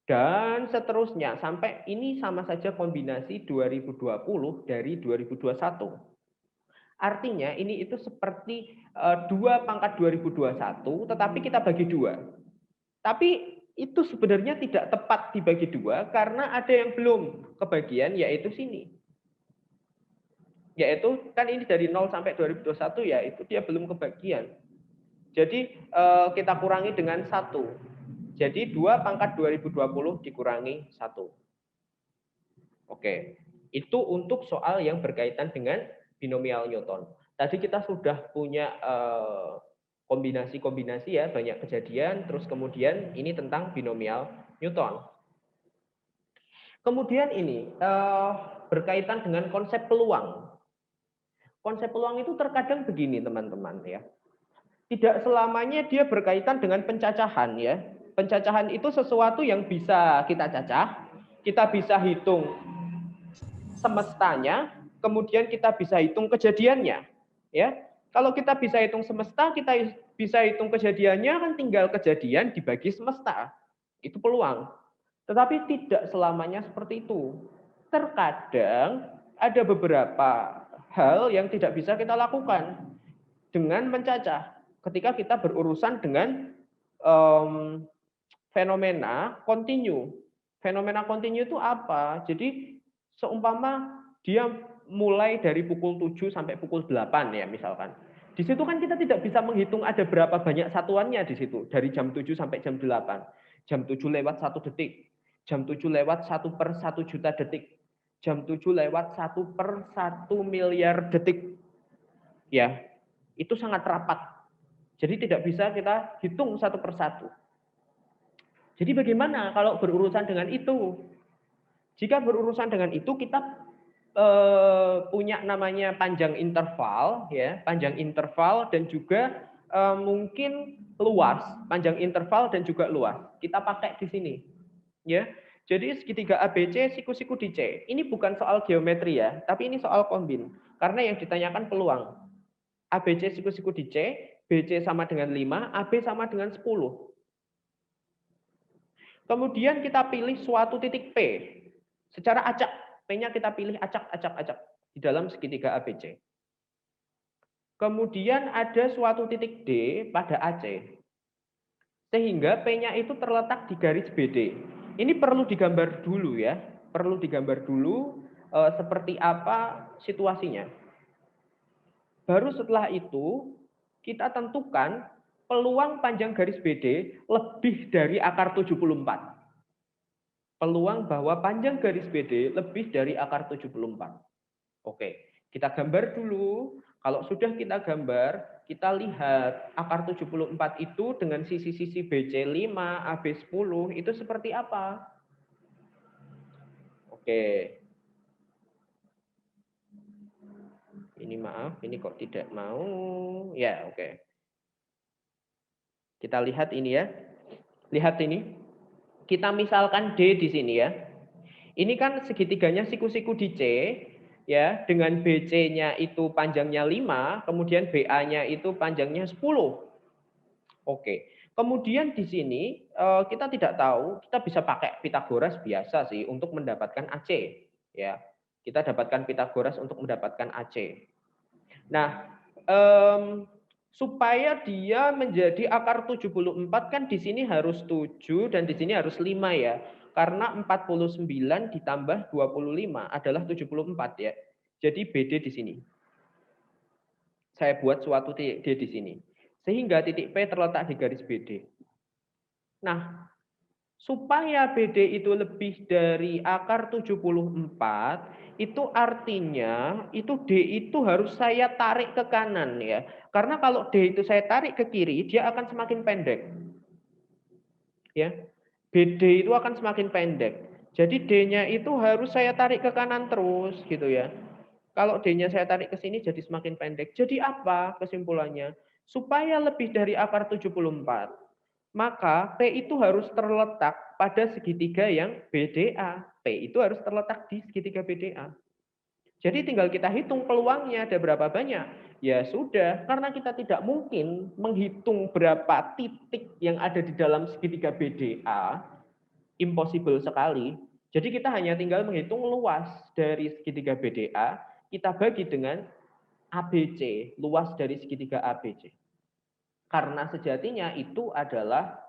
[SPEAKER 1] Dan seterusnya sampai ini sama saja kombinasi 2020 dari 2021. Artinya ini itu seperti 2 pangkat 2021 tetapi kita bagi 2. Tapi itu sebenarnya tidak tepat dibagi 2 karena ada yang belum kebagian yaitu sini. Yaitu kan ini dari 0 sampai 2021 ya itu dia belum kebagian. Jadi kita kurangi dengan 1. Jadi 2 pangkat 2020 dikurangi 1. Oke, itu untuk soal yang berkaitan dengan binomial Newton. Tadi kita sudah punya kombinasi-kombinasi ya, banyak kejadian, terus kemudian ini tentang binomial Newton. Kemudian ini berkaitan dengan konsep peluang. Konsep peluang itu terkadang begini teman-teman ya. Tidak selamanya dia berkaitan dengan pencacahan ya. Pencacahan itu sesuatu yang bisa kita cacah, kita bisa hitung semestanya, kemudian kita bisa hitung kejadiannya. Ya, kalau kita bisa hitung semesta, kita bisa hitung kejadiannya, kan tinggal kejadian dibagi semesta. Itu peluang. Tetapi tidak selamanya seperti itu. Terkadang ada beberapa hal yang tidak bisa kita lakukan dengan mencacah. Ketika kita berurusan dengan fenomena kontinu. Fenomena kontinu itu apa? Jadi seumpama dia mulai dari pukul 7 sampai pukul 8 ya misalkan. Di situ kan kita tidak bisa menghitung ada berapa banyak satuannya di situ. Dari jam 7 sampai jam 8. Jam 7 lewat 1 detik. Jam 7 lewat 1 per 1 juta detik. Jam 7 lewat 1 per 1 miliar detik. Ya, itu sangat rapat. Jadi tidak bisa kita hitung satu per satu. Jadi bagaimana kalau berurusan dengan itu? Jika berurusan dengan itu kita punya namanya panjang interval, ya, panjang interval dan juga mungkin luas, panjang interval dan juga luas. Kita pakai di sini, ya. Jadi segitiga ABC siku-siku di C. Ini bukan soal geometri ya, tapi ini soal kombin. Karena yang ditanyakan peluang. ABC siku-siku di C, BC sama dengan 5, AB sama dengan 10. Kemudian kita pilih suatu titik P. Secara acak, P-nya kita pilih acak di dalam segitiga ABC. Kemudian ada suatu titik D pada AC. Sehingga P-nya itu terletak di garis BD. Ini perlu digambar dulu ya. Perlu digambar dulu seperti apa situasinya. Baru setelah itu kita tentukan peluang panjang garis BD lebih dari akar 74. Peluang bahwa panjang garis BD lebih dari akar 74. Oke, kita gambar dulu. Kalau sudah kita gambar, kita lihat akar 74 itu dengan sisi-sisi BC 5, AB 10 itu seperti apa? Oke. Ini maaf, ini kok tidak mau. Ya, oke. Kita lihat ini ya. Lihat ini. Kita misalkan D di sini ya. Ini kan segitiganya siku-siku di C ya, dengan BC-nya itu panjangnya 5, kemudian BA-nya itu panjangnya 10. Oke. Kemudian di sini kita tidak tahu, kita bisa pakai Pitagoras biasa sih untuk mendapatkan AC ya. Kita dapatkan Pitagoras untuk mendapatkan AC. Nah, supaya dia menjadi akar 74 kan di sini harus 7 dan di sini harus 5 ya. Karena 49 ditambah 25 adalah 74 ya. Jadi BD di sini. Saya buat suatu titik D di sini. Sehingga titik P terletak di garis BD. Nah, supaya BD itu lebih dari akar 74, itu artinya itu D itu harus saya tarik ke kanan ya. Karena kalau D itu saya tarik ke kiri, dia akan semakin pendek. Ya. BD itu akan semakin pendek. Jadi D-nya itu harus saya tarik ke kanan terus gitu ya. Kalau D-nya saya tarik ke sini jadi semakin pendek. Jadi apa kesimpulannya? Supaya lebih dari akar 74, maka P itu harus terletak pada segitiga yang BDA. P itu harus terletak di segitiga BDA. Jadi tinggal kita hitung peluangnya ada berapa banyak. Ya sudah, karena kita tidak mungkin menghitung berapa titik yang ada di dalam segitiga BDA, impossible sekali. Jadi kita hanya tinggal menghitung luas dari segitiga BDA, kita bagi dengan ABC, luas dari segitiga ABC. Karena sejatinya itu adalah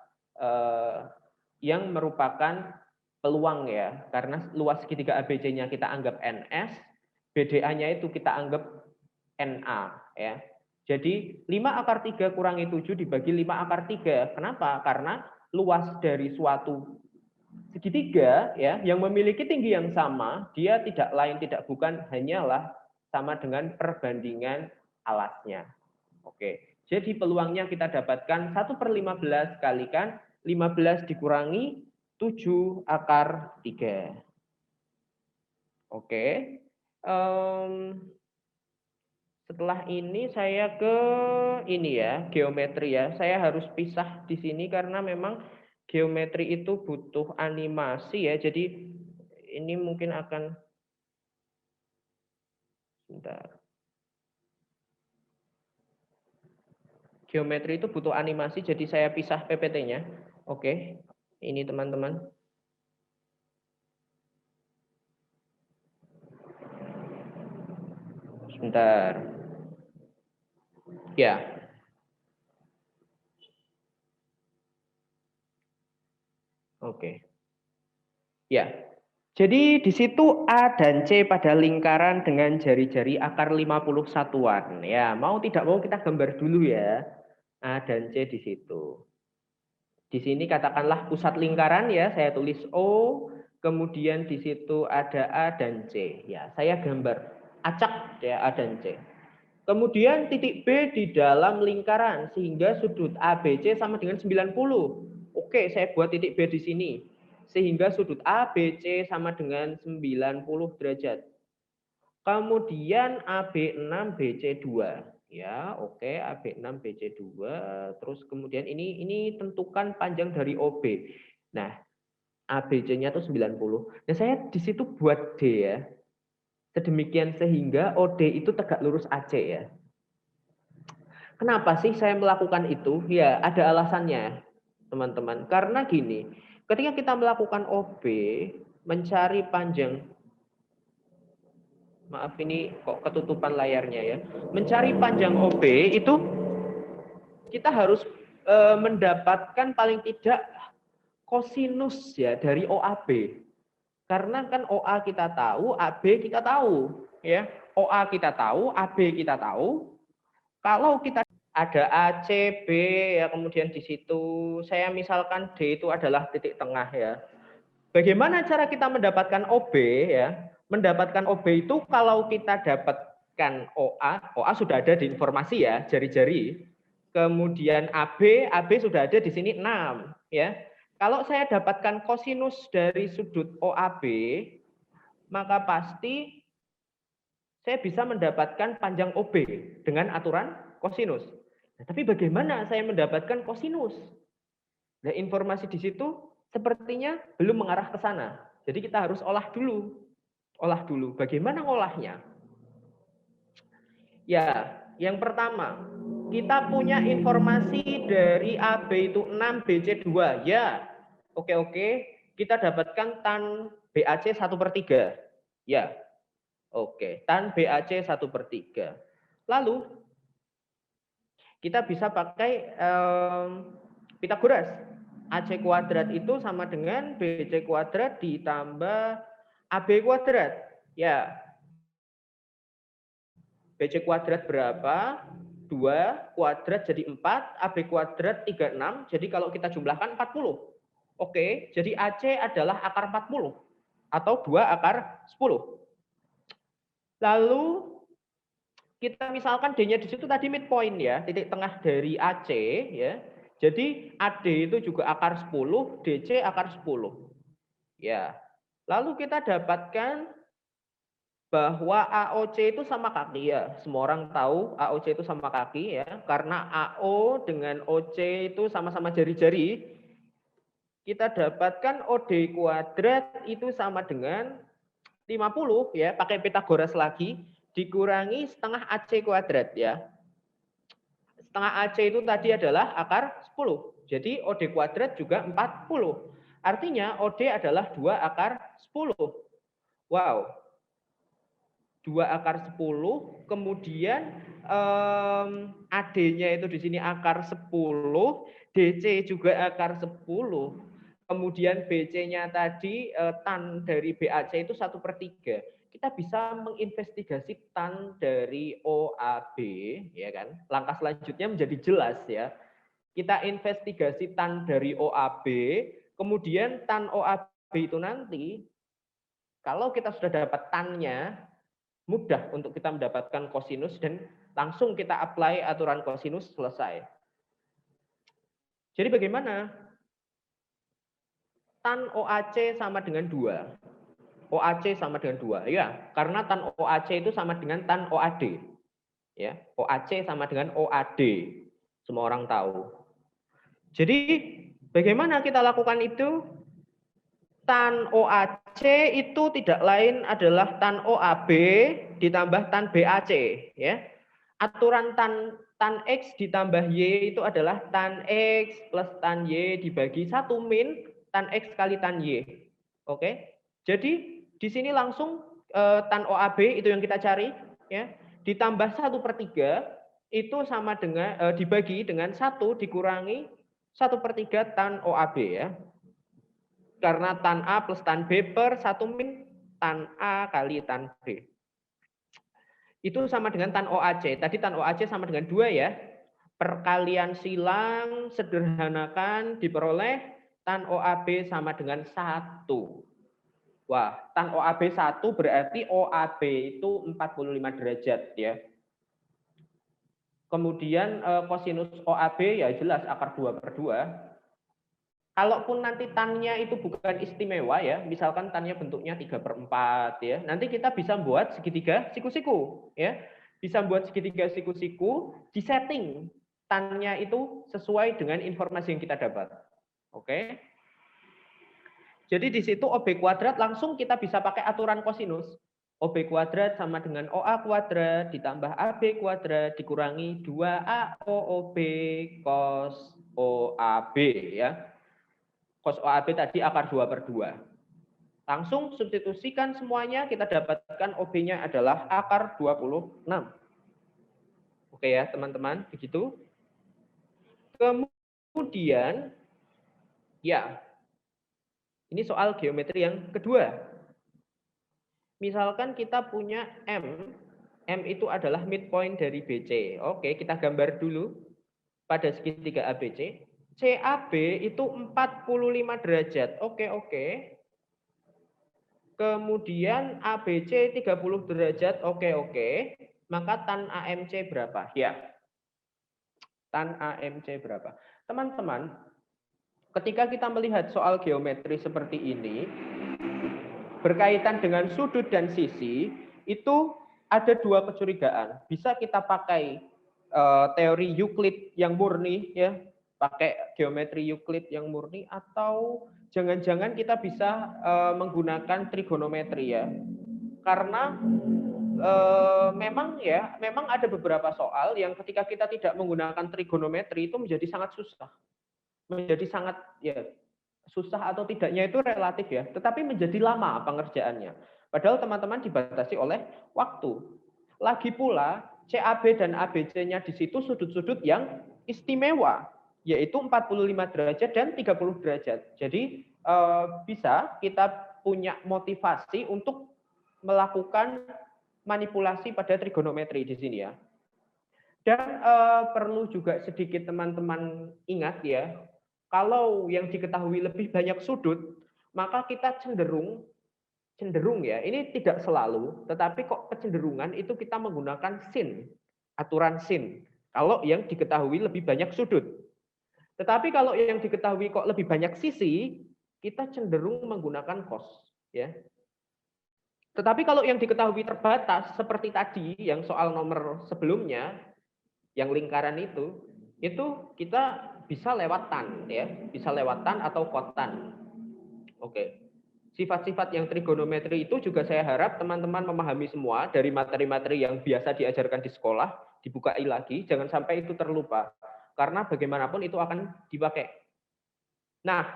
[SPEAKER 1] yang merupakan peluang ya. Karena luas segitiga ABC-nya kita anggap NS, BDA-nya itu kita anggap NA ya. Jadi 5 akar 3 kurangi 7 dibagi 5 akar 3. Kenapa? Karena luas dari suatu segitiga ya yang memiliki tinggi yang sama, dia tidak lain tidak bukan hanyalah sama dengan perbandingan alasnya. Oke. Jadi peluangnya kita dapatkan 1/15 kalikan 15 dikurangi 7 akar 3. Oke. Setelah ini saya ke ini ya, geometri ya. Saya harus pisah di sini karena memang geometri itu butuh animasi ya. Jadi ini mungkin akan sebentar. Geometri itu butuh animasi, jadi saya pisah PPT-nya. Oke, ini teman-teman. Sebentar. Ya. Oke. Ya. Jadi di situ A dan C pada lingkaran dengan jari-jari akar 51-an. Ya, mau tidak mau kita gambar dulu ya. A dan C di situ. Di sini katakanlah pusat lingkaran ya, saya tulis O, kemudian di situ ada A dan C. Ya, saya gambar acak ya A dan C. Kemudian titik B di dalam lingkaran sehingga sudut ABC sama dengan 90. Oke, saya buat titik B di sini. Sehingga sudut ABC sama dengan 90 derajat. Kemudian AB6 BC2. Ya, oke, AB6 BC2. Terus kemudian ini tentukan panjang dari OB. Nah, ABC-nya itu 90. Nah, saya di situ buat D ya. Sedemikian sehingga OD itu tegak lurus AC ya. Kenapa sih saya melakukan itu? Ya, ada alasannya, teman-teman. Karena gini, ketika kita melakukan OB, mencari panjang, maaf ini kok ketutupan layarnya ya. Mencari panjang OB itu kita harus mendapatkan paling tidak kosinus ya dari OAB. Karena kan OA kita tahu, AB kita tahu, ya. OA kita tahu, AB kita tahu. Kalau kita ada A, C, B, ya kemudian di situ saya misalkan D itu adalah titik tengah ya. Bagaimana cara kita mendapatkan OB ya? Mendapatkan OB itu kalau kita dapatkan OA sudah ada di informasi ya, jari-jari. Kemudian AB sudah ada di sini 6 ya. Kalau saya dapatkan kosinus dari sudut OAB, maka pasti saya bisa mendapatkan panjang OB dengan aturan kosinus. Nah, tapi bagaimana saya mendapatkan kosinus? Nah, informasi di situ sepertinya belum mengarah ke sana. Jadi kita harus olah dulu. Olah dulu. Bagaimana ngolahnya? Ya, yang pertama, kita punya informasi dari AB itu 6, BC 2. Ya, oke. Kita dapatkan tan BAC 1/3. Ya, oke. Tan BAC 1/3. Lalu, kita bisa pakai Pitagoras. AC kuadrat itu sama dengan BC kuadrat ditambah AB kuadrat. Ya. BC kuadrat berapa? 2 kuadrat jadi 4, AB kuadrat 36. Jadi kalau kita jumlahkan 40. Oke, jadi AC adalah akar 40 atau 2 akar 10. Lalu kita misalkan D-nya di situ tadi midpoint ya, titik tengah dari AC ya. Jadi AD itu juga akar 10, DC akar 10. Ya. Lalu kita dapatkan bahwa AOC itu sama kaki ya. Semua orang tahu AOC itu sama kaki ya. Karena AO dengan OC itu sama-sama jari-jari. Kita dapatkan OD kuadrat itu sama dengan 50 ya, pakai Pitagoras lagi, dikurangi setengah AC kuadrat ya. Setengah AC itu tadi adalah akar 10. Jadi OD kuadrat juga 40. Artinya OD adalah 2 akar 10. Wow. 2 akar 10, kemudian AD-nya itu di sini akar 10, DC juga akar 10. Kemudian BC-nya tadi tan dari BAC itu 1/3. Kita bisa menginvestigasi tan dari OAB, ya kan? Langkah selanjutnya menjadi jelas ya. Kita investigasi tan dari OAB, kemudian tan OAB itu nanti kalau kita sudah dapat tannya, mudah untuk kita mendapatkan kosinus dan langsung kita apply aturan kosinus, selesai. Jadi bagaimana? Tan OAC sama dengan 2. OAC sama dengan 2. Ya, karena tan OAC itu sama dengan tan OAD. Ya, OAC sama dengan OAD. Semua orang tahu. Jadi bagaimana kita lakukan itu? Tan OAC itu tidak lain adalah tan OAB ditambah tan BAC ya. Aturan tan X ditambah Y itu adalah tan X plus tan Y dibagi 1 min tan X kali tan Y. Oke. Jadi di sini langsung tan OAB itu yang kita cari ya. Ditambah 1/3 itu sama dengan dibagi dengan 1 dikurangi 1/3 tan OAB ya. Karena tan A plus tan B per 1 min tan A kali tan B. Itu sama dengan tan OAC. Tadi tan OAC sama dengan 2 ya. Perkalian silang, sederhanakan, diperoleh tan OAB sama dengan 1. Wah, tan OAB 1 berarti OAB itu 45 derajat ya. Kemudian kosinus OAB ya jelas akar 2/2. Kalaupun nanti tannya itu bukan istimewa ya, misalkan tannya bentuknya 3/4 ya, nanti kita bisa buat segitiga siku-siku ya. Bisa buat segitiga siku-siku, disetting tannya itu sesuai dengan informasi yang kita dapat. Oke. Jadi di situ OB kuadrat langsung kita bisa pakai aturan kosinus. OB kuadrat sama dengan OA kuadrat ditambah AB kuadrat dikurangi 2AOB cos OAB ya. Cos OAB tadi akar 2/2. Langsung substitusikan semuanya, kita dapatkan OB-nya adalah akar 26. Oke ya teman-teman, begitu. Kemudian, ya, ini soal geometri yang kedua. Misalkan kita punya M M itu adalah midpoint dari BC. Oke, kita gambar dulu pada segitiga ABC. CAB itu 45 derajat. Oke. Kemudian ABC 30 derajat. Oke. Maka tan AMC berapa? Ya. Tan AMC berapa? Teman-teman, ketika kita melihat soal geometri seperti ini, berkaitan dengan sudut dan sisi, itu ada dua kecurigaan. Bisa kita pakai teori Euclid yang murni, ya, pakai geometri Euclid yang murni, atau jangan-jangan kita bisa menggunakan trigonometri, ya. Karena memang ada beberapa soal yang ketika kita tidak menggunakan trigonometri itu menjadi sangat susah. Menjadi sangat susah atau tidaknya itu relatif, ya, tetapi menjadi lama pengerjaannya. Padahal teman-teman dibatasi oleh waktu. Lagi pula CAB dan ABC-nya di situ sudut-sudut yang istimewa, yaitu 45 derajat dan 30 derajat. Jadi bisa kita punya motivasi untuk melakukan manipulasi pada trigonometri di sini, ya. Dan perlu juga sedikit teman-teman ingat, ya, kalau yang diketahui lebih banyak sudut, maka kita cenderung ya, ini tidak selalu, tetapi kok kecenderungan itu kita menggunakan sin, aturan sin. Kalau yang diketahui lebih banyak sudut. Tetapi kalau yang diketahui kok lebih banyak sisi, kita cenderung menggunakan cos, ya. Tetapi kalau yang diketahui terbatas seperti tadi yang soal nomor sebelumnya, yang lingkaran itu kita bisa lewat tan, ya, bisa lewat tan atau kotan. Oke. Sifat-sifat yang trigonometri itu juga saya harap teman-teman memahami semua dari materi-materi yang biasa diajarkan di sekolah, dibukai lagi, jangan sampai itu terlupa. Karena bagaimanapun itu akan dipakai. Nah,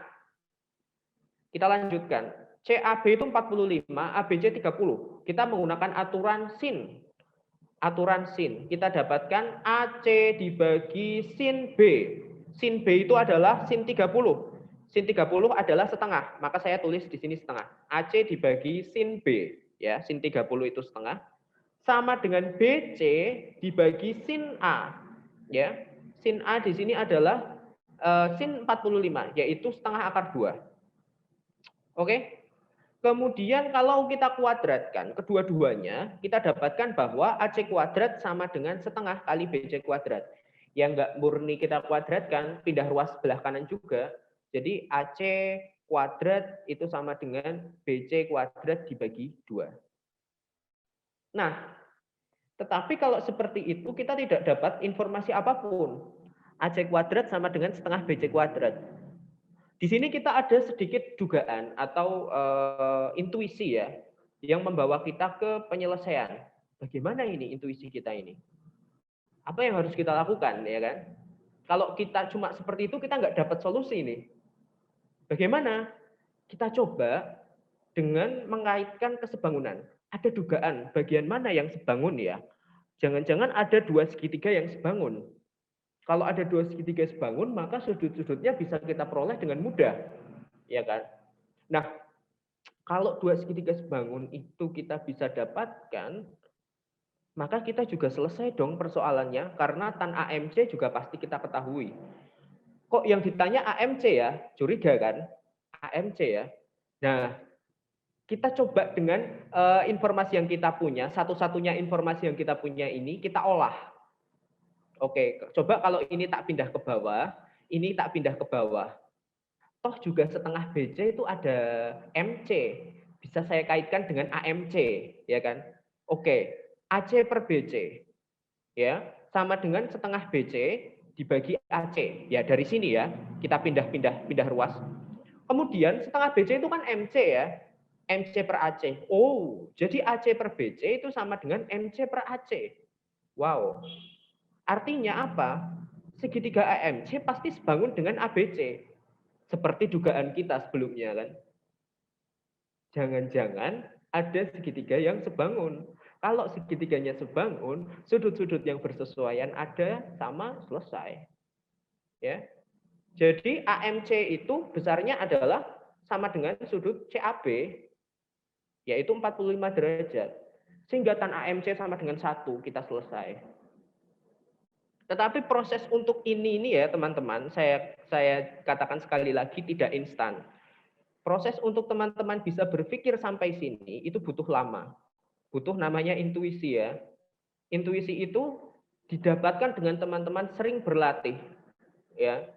[SPEAKER 1] kita lanjutkan. CAB itu 45, ABC 30. Kita menggunakan aturan sin. Aturan sin. Kita dapatkan AC dibagi sin B. Sin B itu adalah sin 30. Sin 30 adalah setengah, maka saya tulis di sini setengah. AC dibagi sin B, ya, sin 30 itu setengah. Sama dengan BC dibagi sin A, ya. Sin A di sini adalah sin 45, yaitu setengah akar 2. Oke? Kemudian kalau kita kuadratkan kedua-duanya, kita dapatkan bahwa AC kuadrat sama dengan setengah kali BC kuadrat. Yang nggak murni kita kuadratkan, pindah ruas sebelah kanan juga. Jadi AC kuadrat itu sama dengan BC kuadrat dibagi 2. Nah, tetapi kalau seperti itu kita tidak dapat informasi apapun. AC kuadrat sama dengan setengah BC kuadrat. Di sini kita ada sedikit dugaan atau intuisi, ya, yang membawa kita ke penyelesaian. Bagaimana ini intuisi kita ini? Apa yang harus kita lakukan, ya kan? Kalau kita cuma seperti itu, kita nggak dapat solusi nih. Bagaimana? Kita coba dengan mengaitkan kesebangunan. Ada dugaan bagian mana yang sebangun, ya? Jangan-jangan ada dua segitiga yang sebangun. Kalau ada dua segitiga sebangun, maka sudut-sudutnya bisa kita peroleh dengan mudah, ya kan? Nah, kalau dua segitiga sebangun itu kita bisa dapatkan, maka kita juga selesai dong persoalannya, karena tan AMC juga pasti kita ketahui. Kok yang ditanya AMC, ya? Curiga kan? AMC, ya. Nah, kita coba dengan informasi yang kita punya, satu-satunya informasi yang kita punya ini, kita olah. Oke, coba kalau ini tak pindah ke bawah, ini tak pindah ke bawah. Toh juga setengah BC itu ada MC. Bisa saya kaitkan dengan AMC, ya kan? Oke, AC per BC, ya, sama dengan setengah BC dibagi AC. Ya, dari sini, ya, kita pindah ruas. Kemudian setengah BC itu kan MC, ya. MC per AC. Oh, jadi AC per BC itu sama dengan MC per AC. Wow. Artinya apa? Segitiga AMC pasti sebangun dengan ABC. Seperti dugaan kita sebelumnya, kan? Jangan-jangan ada segitiga yang sebangun. Kalau segitiganya sebangun, sudut-sudut yang bersesuaian ada, sama, selesai. Ya. Jadi AMC itu besarnya adalah sama dengan sudut CAB, yaitu 45 derajat. Sehingga tan AMC sama dengan 1, kita selesai. Tetapi proses untuk ini ya teman-teman, saya katakan sekali lagi tidak instan. Proses untuk teman-teman bisa berpikir sampai sini itu butuh lama. Butuh namanya intuisi ya. Intuisi itu didapatkan dengan teman-teman sering berlatih. Ya.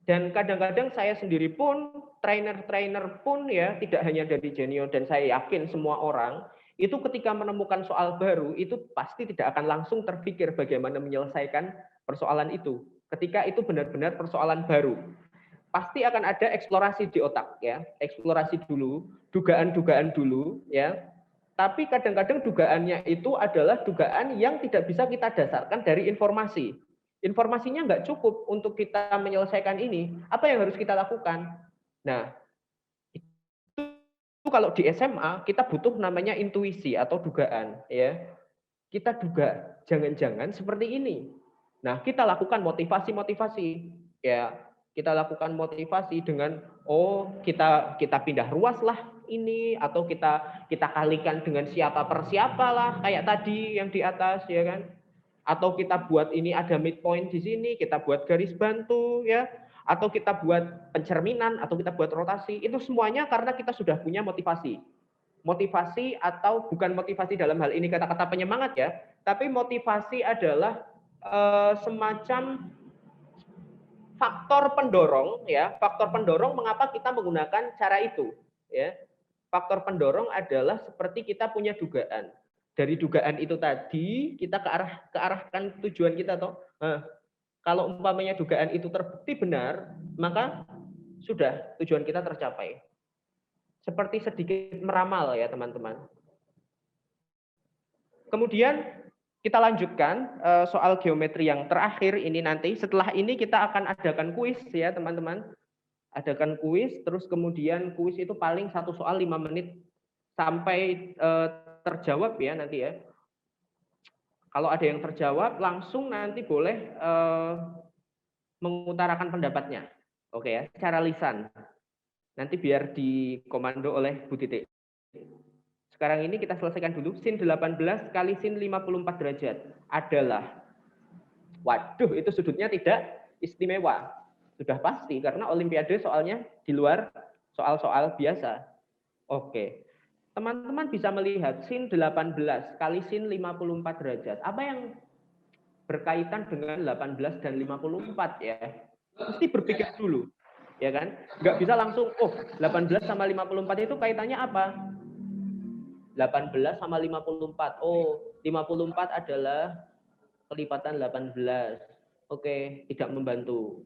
[SPEAKER 1] Dan kadang-kadang saya sendiri pun, trainer-trainer pun ya, tidak hanya dari Genio dan saya yakin semua orang, itu ketika menemukan soal baru, itu pasti tidak akan langsung terpikir bagaimana menyelesaikan persoalan itu. Ketika itu benar-benar persoalan baru. Pasti akan ada eksplorasi di otak ya, eksplorasi dulu, dugaan-dugaan dulu ya. Tapi kadang-kadang dugaannya itu adalah dugaan yang tidak bisa kita dasarkan dari informasi. Informasinya nggak cukup untuk kita menyelesaikan ini. Apa yang harus kita lakukan? Nah, itu kalau di SMA kita butuh namanya intuisi atau dugaan ya. Kita duga jangan-jangan seperti ini. Nah, kita lakukan motivasi-motivasi ya. Kita lakukan motivasi dengan kita pindah ruas lah ini, atau kita kalikan dengan siapa per siapa lah kayak tadi yang di atas ya kan. Atau kita buat ini ada midpoint di sini, kita buat garis bantu ya, atau kita buat pencerminan, atau kita buat rotasi. Itu semuanya karena kita sudah punya motivasi. Motivasi atau bukan motivasi dalam hal ini kata-kata penyemangat ya, tapi motivasi adalah semacam faktor pendorong ya, faktor pendorong mengapa kita menggunakan cara itu ya. Faktor pendorong adalah seperti kita punya dugaan. Dari dugaan itu tadi kita kearahkan tujuan kita toh. Kalau umpamanya dugaan itu terbukti benar, maka sudah tujuan kita tercapai. Seperti sedikit meramal ya teman-teman. Kemudian kita lanjutkan soal geometri yang terakhir ini nanti. Setelah ini kita akan adakan kuis ya teman-teman. Adakan kuis, terus kemudian kuis itu paling 1 soal 5 menit sampai terjawab ya nanti ya. Kalau ada yang terjawab langsung nanti boleh mengutarakan pendapatnya. Oke ya, secara lisan. Nanti biar dikomando oleh Bu Titik. Sekarang ini kita selesaikan dulu. Sin 18 kali sin 54 derajat adalah, waduh itu sudutnya tidak istimewa. Sudah pasti karena olimpiade soalnya di luar soal-soal biasa. Oke. Teman-teman bisa melihat sin 18 kali sin 54 derajat. Apa yang berkaitan dengan 18 dan 54 ya? Mesti berpikir dulu. Ya kan? Nggak bisa langsung, 18 sama 54 itu kaitannya apa? 18 sama 54. 54 adalah kelipatan 18. Oke, tidak membantu.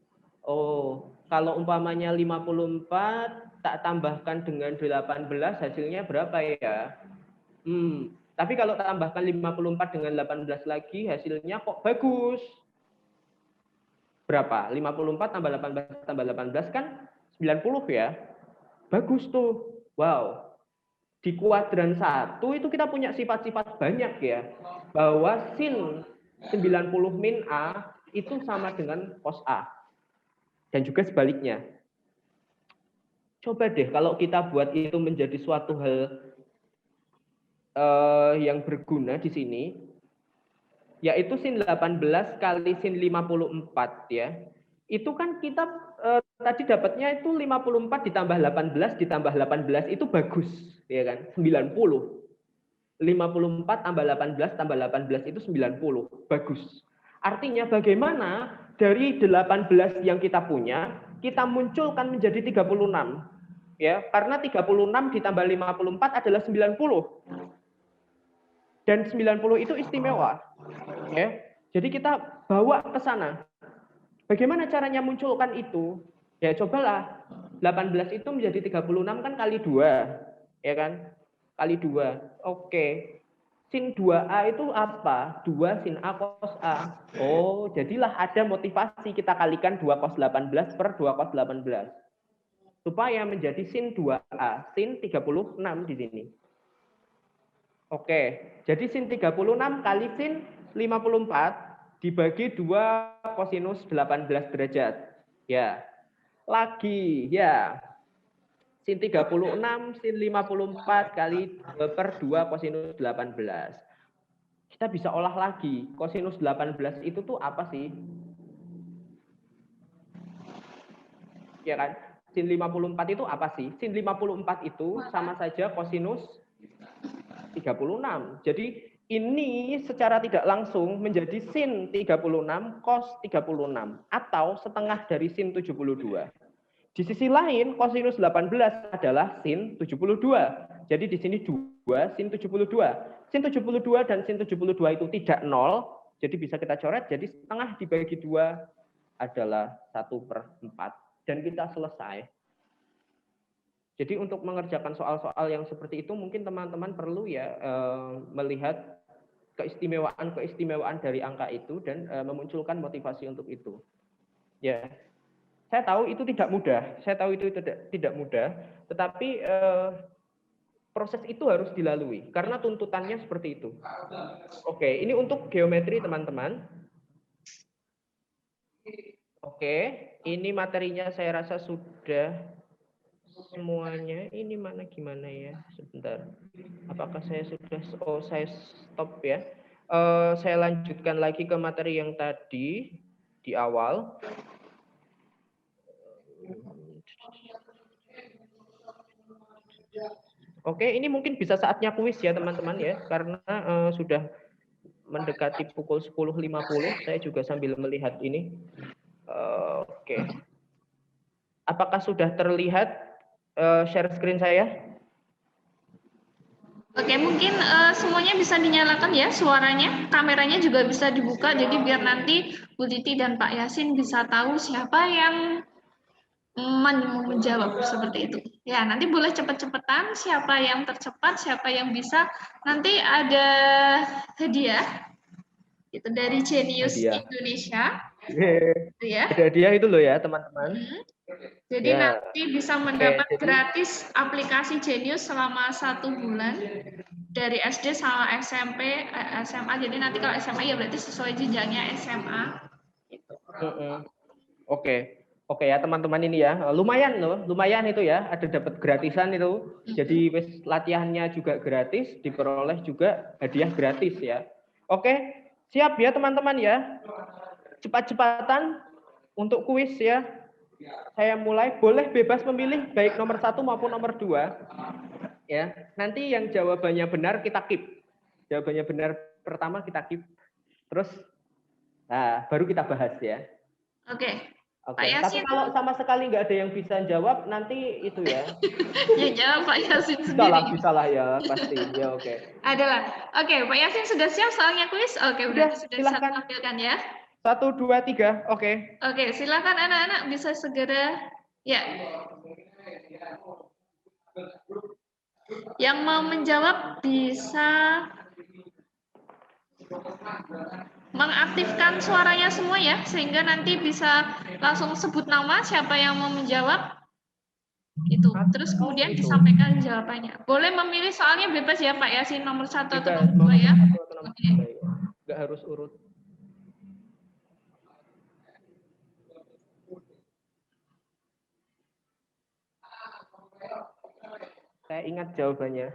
[SPEAKER 1] Kalau umpamanya 54 tak tambahkan dengan 18 hasilnya berapa ya? Tapi kalau tambahkan 54 dengan 18 lagi hasilnya kok bagus. Berapa? 54 tambah 18 tambah 18 kan 90 ya. Bagus tuh. Wow. Di kuadran 1 itu kita punya sifat-sifat banyak ya. Bahwa sin 90 min A itu sama dengan cos A. Dan juga sebaliknya. Coba deh kalau kita buat itu menjadi suatu hal yang berguna di sini. Yaitu sin 18 kali sin 54 ya. Itu kan kita tadi dapatnya itu 54 ditambah 18 ditambah 18 itu bagus. Ya kan? 90. 54 tambah 18 tambah 18 itu 90. Bagus. Artinya bagaimana dari 18 yang kita punya, kita munculkan menjadi 36. Ya, karena 36 ditambah 54 adalah 90. Dan 90 itu istimewa. Ya. Jadi kita bawa ke sana. Bagaimana caranya munculkan itu? Ya cobalah. 18 itu menjadi 36 kan kali 2. Ya kan? Kali 2. Oke. Sin 2A itu apa? 2 sin A cos A. Jadilah ada motivasi kita kalikan 2 cos 18 per 2 cos 18. Supaya menjadi sin 2A. Sin 36 di sini. Oke. Jadi sin 36 kali sin 54 dibagi 2 kosinus 18 derajat. Ya. Lagi, ya. sin 36, sin 54 kali 2/2 kosinus 18. Kita bisa olah lagi. Kosinus 18 itu tuh apa sih? Ya kan? Sin 54 itu apa sih? Sin 54 itu sama saja kosinus 36. Jadi ini secara tidak langsung menjadi sin 36 cos 36 atau setengah dari sin 72. Di sisi lain kosinus 18 adalah sin 72. Jadi di sini 2 sin 72. Sin 72 dan sin 72 itu tidak nol, jadi bisa kita coret, jadi setengah dibagi 2 adalah 1/4 dan kita selesai. Jadi untuk mengerjakan soal-soal yang seperti itu mungkin teman-teman perlu ya melihat keistimewaan dari angka itu dan memunculkan motivasi untuk itu. Ya, saya tahu itu tidak mudah. Saya tahu itu tidak mudah, tetapi proses itu harus dilalui karena tuntutannya seperti itu. Oke, ini untuk geometri teman-teman. Oke, ini materinya saya rasa sudah semuanya. Ini mana gimana ya? Sebentar. Apakah saya sudah saya stop ya? Saya lanjutkan lagi ke materi yang tadi di awal. Oke, ini mungkin bisa saatnya kuis ya teman-teman ya, karena sudah mendekati pukul 10.50. Saya juga sambil melihat ini. Oke. Apakah sudah terlihat share screen saya?
[SPEAKER 2] Oke, mungkin semuanya bisa dinyalakan ya suaranya, kameranya juga bisa dibuka, jadi biar nanti Bu Titi dan Pak Yasin bisa tahu siapa yang menjawab seperti itu. Ya, nanti boleh cepat-cepatan, siapa yang tercepat, siapa yang bisa. Nanti ada hadiah itu dari Genius Indonesia.
[SPEAKER 1] Ya. Ada hadiah itu loh ya, teman-teman.
[SPEAKER 2] Jadi nanti bisa mendapat gratis aplikasi Genius selama 1 bulan dari SD sama SMP, SMA. Jadi nanti kalau SMA ya berarti sesuai jenjangnya SMA. Gitu.
[SPEAKER 1] Oke ya teman-teman ini ya, lumayan loh, lumayan itu ya, ada dapat gratisan itu. Jadi latihannya juga gratis, diperoleh juga hadiah gratis ya. Oke, siap ya teman-teman ya. Cepat-cepatan untuk kuis ya. Saya mulai, boleh bebas memilih baik nomor 1 maupun nomor 2. Ya, nanti yang jawabannya benar kita keep. Jawabannya benar pertama kita keep. Terus nah, baru kita bahas ya.
[SPEAKER 2] Oke.
[SPEAKER 1] Oke, tapi kalau sama sekali nggak ada yang bisa jawab, nanti itu ya.
[SPEAKER 2] Ya jawab Pak Yasin sendiri.
[SPEAKER 1] Bisa lah ya, pasti. Ya oke.
[SPEAKER 2] Adalah. Oke, Pak Yasin sudah siap soalnya kuis? Oke, berarti sudah bisa tampilkan ya.
[SPEAKER 1] 1, 2, 3, oke.
[SPEAKER 2] Oke, silakan anak-anak bisa segera. Ya. Yang mau menjawab bisa mengaktifkan suaranya semua ya, sehingga nanti bisa langsung sebut nama siapa yang mau menjawab. Itu. Terus kemudian disampaikan jawabannya. Boleh memilih soalnya bebas ya Pak Yasin, nomor 1 atau nomor 2 ya.
[SPEAKER 1] Oke. Nggak harus urut. Saya ingat jawabannya.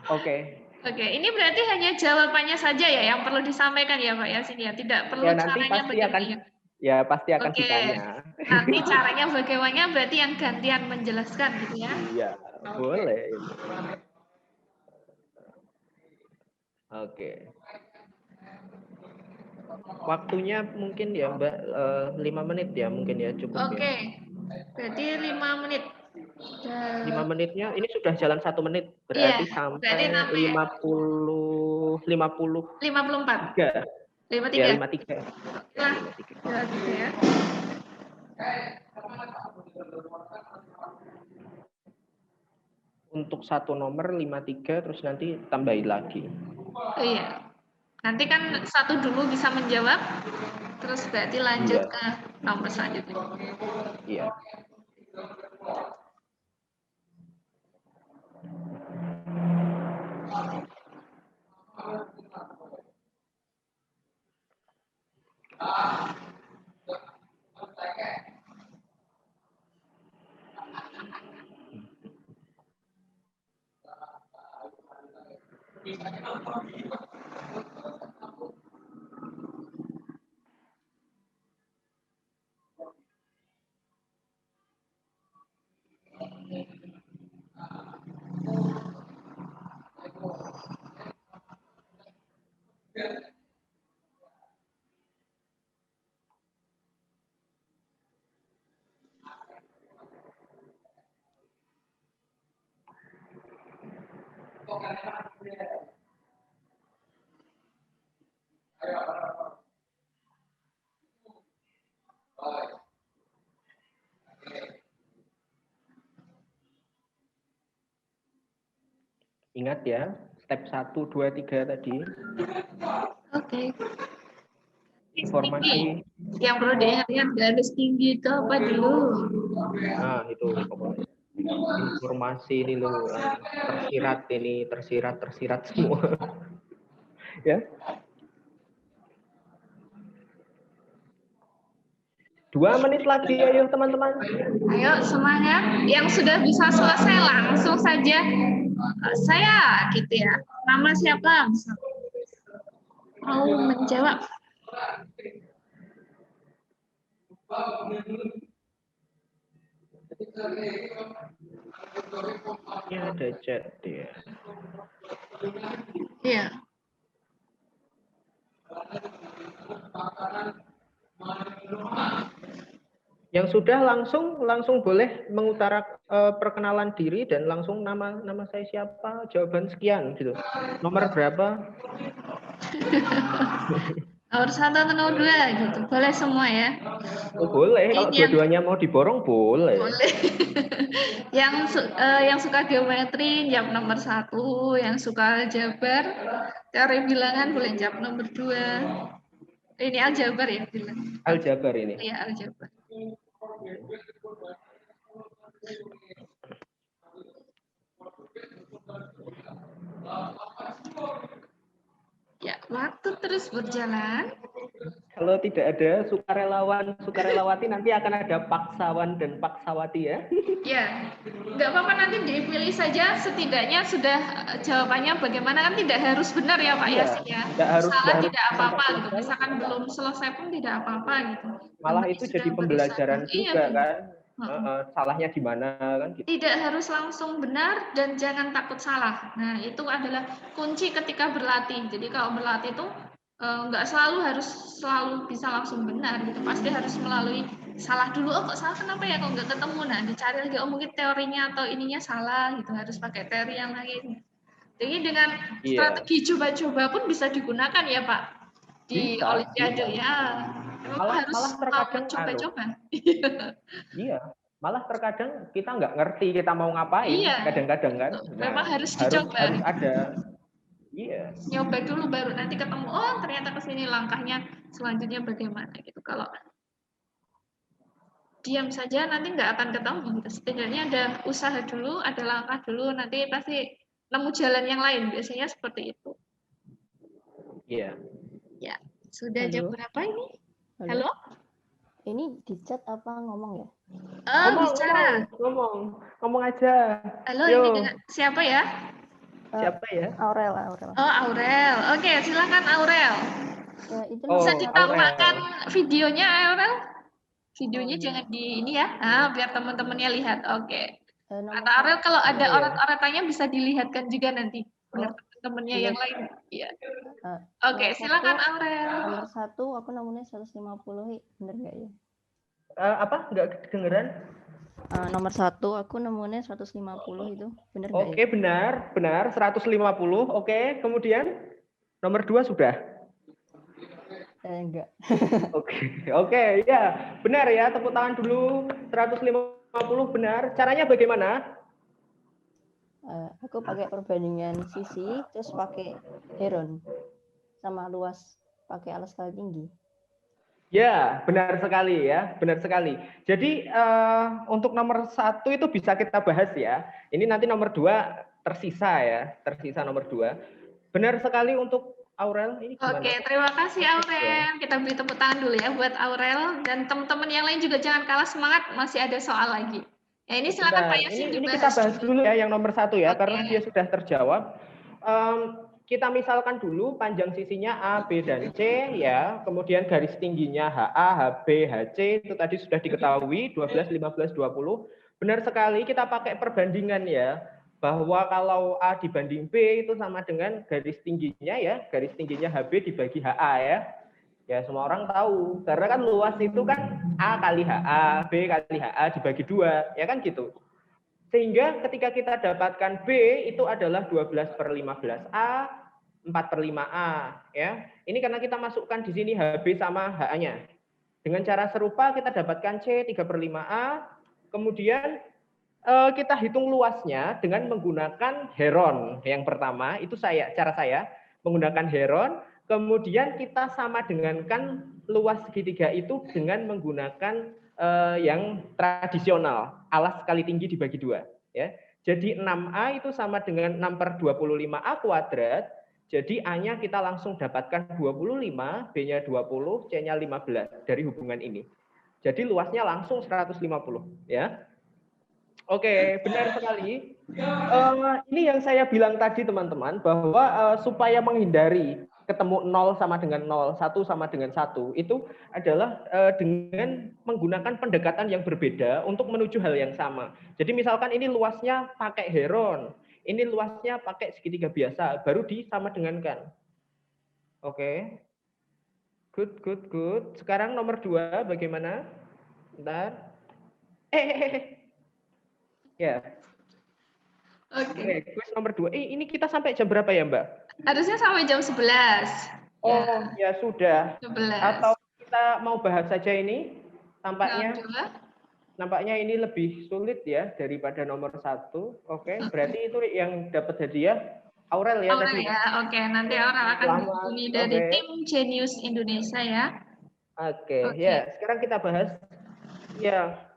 [SPEAKER 1] Oke.
[SPEAKER 2] Oke, ini berarti hanya jawabannya saja ya yang perlu disampaikan ya Pak Yasin ya, tidak perlu caranya bagaimana.
[SPEAKER 1] Ya pasti akan ditanya.
[SPEAKER 2] Nanti caranya bagaimana berarti yang gantian menjelaskan gitu ya.
[SPEAKER 1] Iya, boleh. Oke. Waktunya mungkin ya Mbak 5 menit ya mungkin ya cukup.
[SPEAKER 2] Oke. Berarti 5 menit.
[SPEAKER 1] 5 menitnya ini sudah jalan 1 menit berarti sampai 50 54. 53. Ya, 53.
[SPEAKER 2] Nah, ya.
[SPEAKER 1] Untuk satu nomor 53 terus nanti tambahin lagi.
[SPEAKER 2] Oh iya. Nanti kan 1 dulu bisa menjawab, terus berarti lanjut ke nomor selanjutnya.
[SPEAKER 1] Iya. Ingat ya, step 1, 2, 3 tadi.
[SPEAKER 2] Oke.
[SPEAKER 1] Informasi.
[SPEAKER 2] Yang perlu diingat-ingat, garis tinggi itu apa dulu?
[SPEAKER 1] Nah, itu pokoknya. Informasi ini loh, tersirat semua. Ya. 2 menit lagi, ayo teman-teman.
[SPEAKER 2] Ayo semangat. Yang sudah bisa selesai langsung saja. Saya gitu ya. Nama siapa? Mau menjawab.
[SPEAKER 1] Ya ada chat dia.
[SPEAKER 2] Iya.
[SPEAKER 1] Yang sudah langsung boleh mengutarakan perkenalan diri dan langsung nama saya siapa, jawaban sekian gitu. Nomor berapa?
[SPEAKER 2] Nomor 1 atau nomor 2 gitu. Boleh semua ya.
[SPEAKER 1] Oh, boleh. Kalau dua-duanya mau diborong boleh.
[SPEAKER 2] Boleh. Yang suka geometri jawab nomor 1, yang suka aljabar, teori bilangan boleh jawab nomor 2. Ini aljabar ya bilang.
[SPEAKER 1] Aljabar ini.
[SPEAKER 2] Iya, aljabar. Ya, waktu terus berjalan.
[SPEAKER 1] Kalau tidak ada sukarelawati nanti akan ada paksawan dan paksawati ya.
[SPEAKER 2] Ya, nggak apa-apa, nanti dipilih saja, setidaknya sudah jawabannya bagaimana, kan tidak harus benar ya Pak Yasin ya. Salah tidak apa-apa gitu. Misalkan belum selesai pun tidak apa-apa gitu.
[SPEAKER 1] Malah itu jadi pembelajaran juga kan. Salahnya di mana kan gitu.
[SPEAKER 2] Tidak harus langsung benar dan jangan takut salah. Nah, itu adalah kunci ketika berlatih. Jadi kalau berlatih itu nggak selalu bisa langsung benar gitu, pasti harus melalui salah dulu. Oh kok salah, kenapa ya, kok nggak ketemu, nah dicari lagi, oh mungkin teorinya atau ininya salah gitu, harus pakai teori yang lain. Jadi dengan strategi coba-coba pun bisa digunakan ya Pak di Olimpiade ya.
[SPEAKER 1] Malah terkadang
[SPEAKER 2] coba-coba.
[SPEAKER 1] Iya, malah terkadang kita nggak ngerti kita mau ngapain, kadang-kadang kan.
[SPEAKER 2] Memang harus dicoba.
[SPEAKER 1] Harus ada. Iya.
[SPEAKER 2] Nyoba dulu baru nanti ketemu, oh ternyata kesini langkahnya selanjutnya bagaimana gitu. Kalau diam saja nanti nggak akan ketemu gitu. Setidaknya ada usaha dulu, ada langkah dulu, nanti pasti nemu jalan yang lain. Biasanya seperti itu.
[SPEAKER 1] Iya.
[SPEAKER 2] Ya, sudah jam berapa ini? Halo?
[SPEAKER 3] Ini di chat apa ngomong ya?
[SPEAKER 2] Bicara.
[SPEAKER 1] Ngomong aja.
[SPEAKER 2] Halo, ini dengan siapa ya?
[SPEAKER 1] Siapa ya?
[SPEAKER 3] Aurel.
[SPEAKER 2] Oh, Aurel. Oke, silakan Aurel.
[SPEAKER 3] Ya, itu
[SPEAKER 2] bisa ditampilkan videonya Aurel? Videonya jangan di ini ya. Biar teman-temannya lihat. Oke. Kata Aurel kalau ada orat-oratannya bisa dilihatkan juga nanti. Teman-temannya yang lain. Iya. Oke, silakan Aurel.
[SPEAKER 3] Nomor 1 aku nomornya 150, bener nggak ya?
[SPEAKER 1] Apa? Nggak kedengeran?
[SPEAKER 3] Nomor 1 aku nomornya 150 itu, bener nggak ya?
[SPEAKER 1] Oke, benar 150. Oke, kemudian nomor 2 sudah?
[SPEAKER 3] Enggak.
[SPEAKER 1] Oke, ya benar ya, tepuk tangan dulu. 150 benar. Caranya bagaimana?
[SPEAKER 3] Aku pakai perbandingan sisi, terus pakai heron sama luas, pakai alas skala tinggi.
[SPEAKER 1] Ya, benar sekali ya, benar sekali. Jadi untuk nomor 1 itu bisa kita bahas ya. Ini nanti nomor 2 tersisa nomor 2. Benar sekali untuk Aurel. Ini gimana?
[SPEAKER 2] Oke, terima kasih Aurel. Kita beri tepuk tangan dulu ya buat Aurel, dan teman-teman yang lain juga jangan kalah semangat, masih ada soal lagi. Ya, ini silakan Pak Yasin
[SPEAKER 1] ini kita bahas dulu ya yang nomor 1 ya, karena dia sudah terjawab. kita misalkan dulu panjang sisinya A, B, dan C, ya. Kemudian garis tingginya HA, HB, HC, itu tadi sudah diketahui, 12, 15, 20. Benar sekali, kita pakai perbandingan ya, bahwa kalau A dibanding B itu sama dengan garis tingginya ya, garis tingginya HB dibagi HA ya. Ya, semua orang tahu. Karena kan luas itu kan A kali HA, B kali HA dibagi 2, ya kan gitu. Sehingga ketika kita dapatkan B itu adalah 12/15A, 4/5A. Ya. Ini karena kita masukkan di sini HB sama HA-nya. Dengan cara serupa kita dapatkan C 3/5A. Kemudian kita hitung luasnya dengan menggunakan heron. Yang pertama, itu cara saya menggunakan heron. Kemudian kita sama dengankan luas segitiga itu dengan menggunakan yang tradisional, alas kali tinggi dibagi 2. Ya. Jadi 6A itu sama dengan 6/25A kuadrat. Jadi A-nya kita langsung dapatkan 25, B-nya 20, C-nya 15 dari hubungan ini. Jadi luasnya langsung 150. Ya. Oke, benar sekali. Ini yang saya bilang tadi teman-teman, bahwa supaya menghindari ketemu 0 sama dengan 0, 1 sama dengan 1, itu adalah dengan menggunakan pendekatan yang berbeda untuk menuju hal yang sama. Jadi misalkan ini luasnya pakai heron, ini luasnya pakai segitiga biasa, baru disama dengankan. Oke. Good. Sekarang nomor 2 bagaimana? Bentar. Ya. Oke, kuis nomor 2. Ini kita sampai jam berapa ya, Mbak?
[SPEAKER 2] Harusnya sampai jam 11.
[SPEAKER 1] Oh, ya sudah.
[SPEAKER 2] 11.
[SPEAKER 1] Atau kita mau bahas saja ini? Nampaknya ini lebih sulit ya daripada nomor 1. Oke, berarti itu yang dapat hadiah Aurel ya
[SPEAKER 2] Aurel
[SPEAKER 1] tadi.
[SPEAKER 2] Ya, oke. Nanti Aurel akan dihubungi dari tim Genius Indonesia ya.
[SPEAKER 1] Oke, ya. Sekarang kita bahas ya.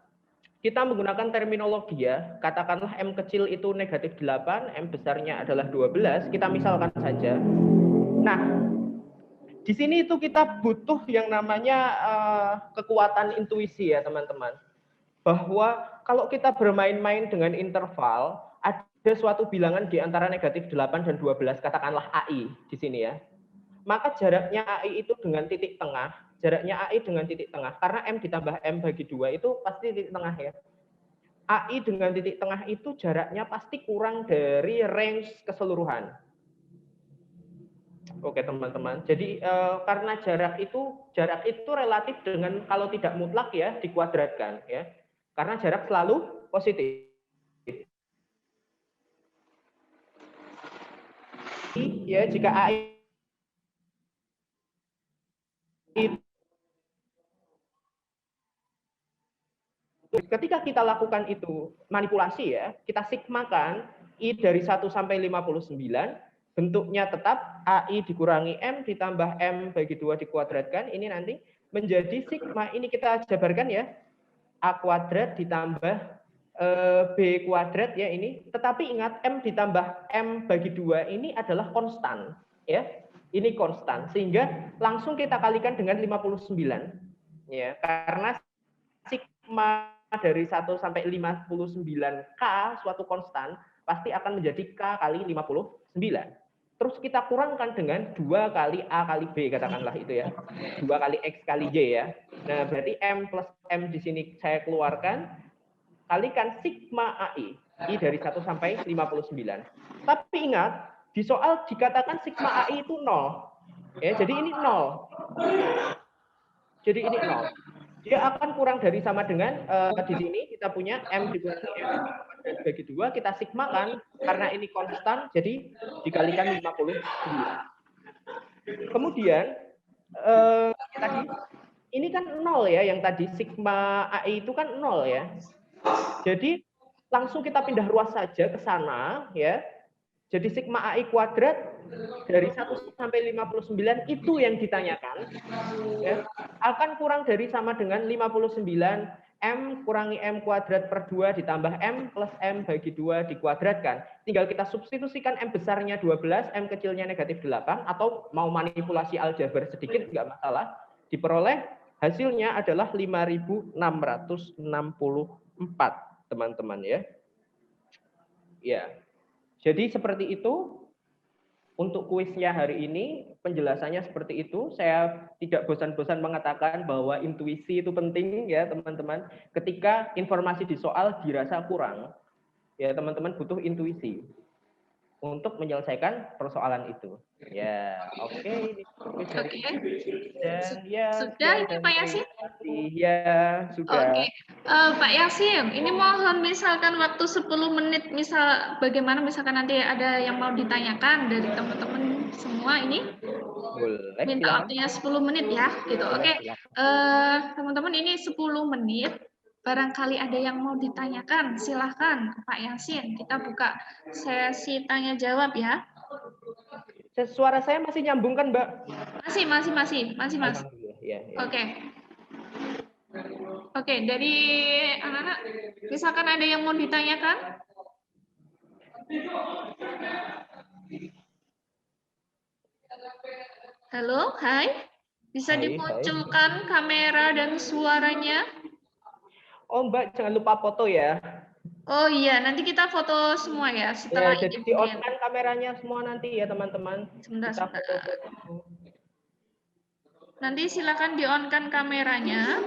[SPEAKER 1] Kita menggunakan terminologi ya, katakanlah M kecil itu negatif 8, M besarnya adalah 12, kita misalkan saja. Nah, di sini itu kita butuh yang namanya kekuatan intuisi ya teman-teman. Bahwa kalau kita bermain-main dengan interval, ada suatu bilangan di antara negatif 8 dan 12, katakanlah AI di sini ya. Maka jaraknya AI itu dengan titik tengah, jaraknya AI dengan titik tengah, karena M ditambah M bagi 2 itu pasti titik tengah ya. AI dengan titik tengah itu jaraknya pasti kurang dari range keseluruhan. Oke teman-teman, jadi karena jarak itu relatif dengan kalau tidak mutlak ya dikuadratkan ya, karena jarak selalu positif. Ya jika AI ketika kita lakukan itu manipulasi ya, kita sigmakan I dari 1 sampai 59, bentuknya tetap AI dikurangi M ditambah M bagi 2 dikuadratkan, ini nanti menjadi sigma, ini kita jabarkan ya, A kuadrat ditambah B kuadrat ya ini, tetapi ingat M ditambah M bagi 2 ini adalah konstan ya, ini konstan, sehingga langsung kita kalikan dengan 59 ya, karena sigma dari 1 sampai 59K suatu konstan pasti akan menjadi K kali 59. Terus kita kurangkan dengan 2 kali A kali B katakanlah itu ya. 2 kali X kali Y ya. Nah, berarti M plus M di sini saya keluarkan, kalikan sigma AI. I dari 1 sampai 59. Tapi ingat, di soal dikatakan sigma AI itu 0. Ya, jadi ini 0. Jadi ini 0. Dia akan kurang dari sama dengan di sini kita punya M dikurangi M bagi 2, kita sigmakan karena ini konstan jadi dikalikan 59. Kemudian tadi ini kan 0 ya, yang tadi sigma AI itu kan 0 ya. Jadi langsung kita pindah ruas saja ke sana ya. Jadi sigma AI kuadrat dari 1 sampai 59 itu yang ditanyakan. Ya, akan kurang dari sama dengan 59 M kurangi M kuadrat per 2 ditambah M plus M bagi 2 dikuadratkan. Tinggal kita substitusikan M besarnya 12, M kecilnya negatif 8, atau mau manipulasi aljabar sedikit nggak masalah. Diperoleh hasilnya adalah 5.664 teman-teman ya. Ya. Jadi seperti itu. untuk kuisnya hari ini penjelasannya seperti itu. Saya tidak bosan-bosan mengatakan bahwa intuisi itu penting ya teman-teman. Ketika informasi di soal dirasa kurang, ya teman-teman butuh intuisi untuk menyelesaikan persoalan itu. Ya, oke.
[SPEAKER 2] Oke.
[SPEAKER 1] Dan ya,
[SPEAKER 2] Sudah ini Pak Yasin?
[SPEAKER 1] Ya, sudah.
[SPEAKER 2] Oke. Pak Yasin, ini mohon misalkan waktu 10 menit, misal bagaimana misalkan nanti ada yang mau ditanyakan dari teman-teman semua ini.
[SPEAKER 1] Boleh,
[SPEAKER 2] Minta
[SPEAKER 1] silakan.
[SPEAKER 2] waktunya 10 menit ya, gitu. Oke. Teman-teman ini 10 menit. Barangkali ada yang mau ditanyakan, silahkan Pak Yasin. Kita buka sesi tanya jawab ya.
[SPEAKER 1] Suara saya masih nyambung kan, Mbak?
[SPEAKER 2] Masih Mas.
[SPEAKER 1] Alhamdulillah, ya.
[SPEAKER 2] Oke. Oke, dari anak-anak, misalkan ada yang mau ditanyakan. Halo, hai. Bisa dimunculkan kamera dan suaranya?
[SPEAKER 1] Oh, Mbak, jangan lupa foto ya.
[SPEAKER 2] Oh iya, nanti kita foto semua ya setelah
[SPEAKER 1] ya,
[SPEAKER 2] ini.
[SPEAKER 1] Jadi di-on-kan kameranya semua nanti ya, teman-teman.
[SPEAKER 2] Sebentar. Nanti silakan di-on-kan kameranya.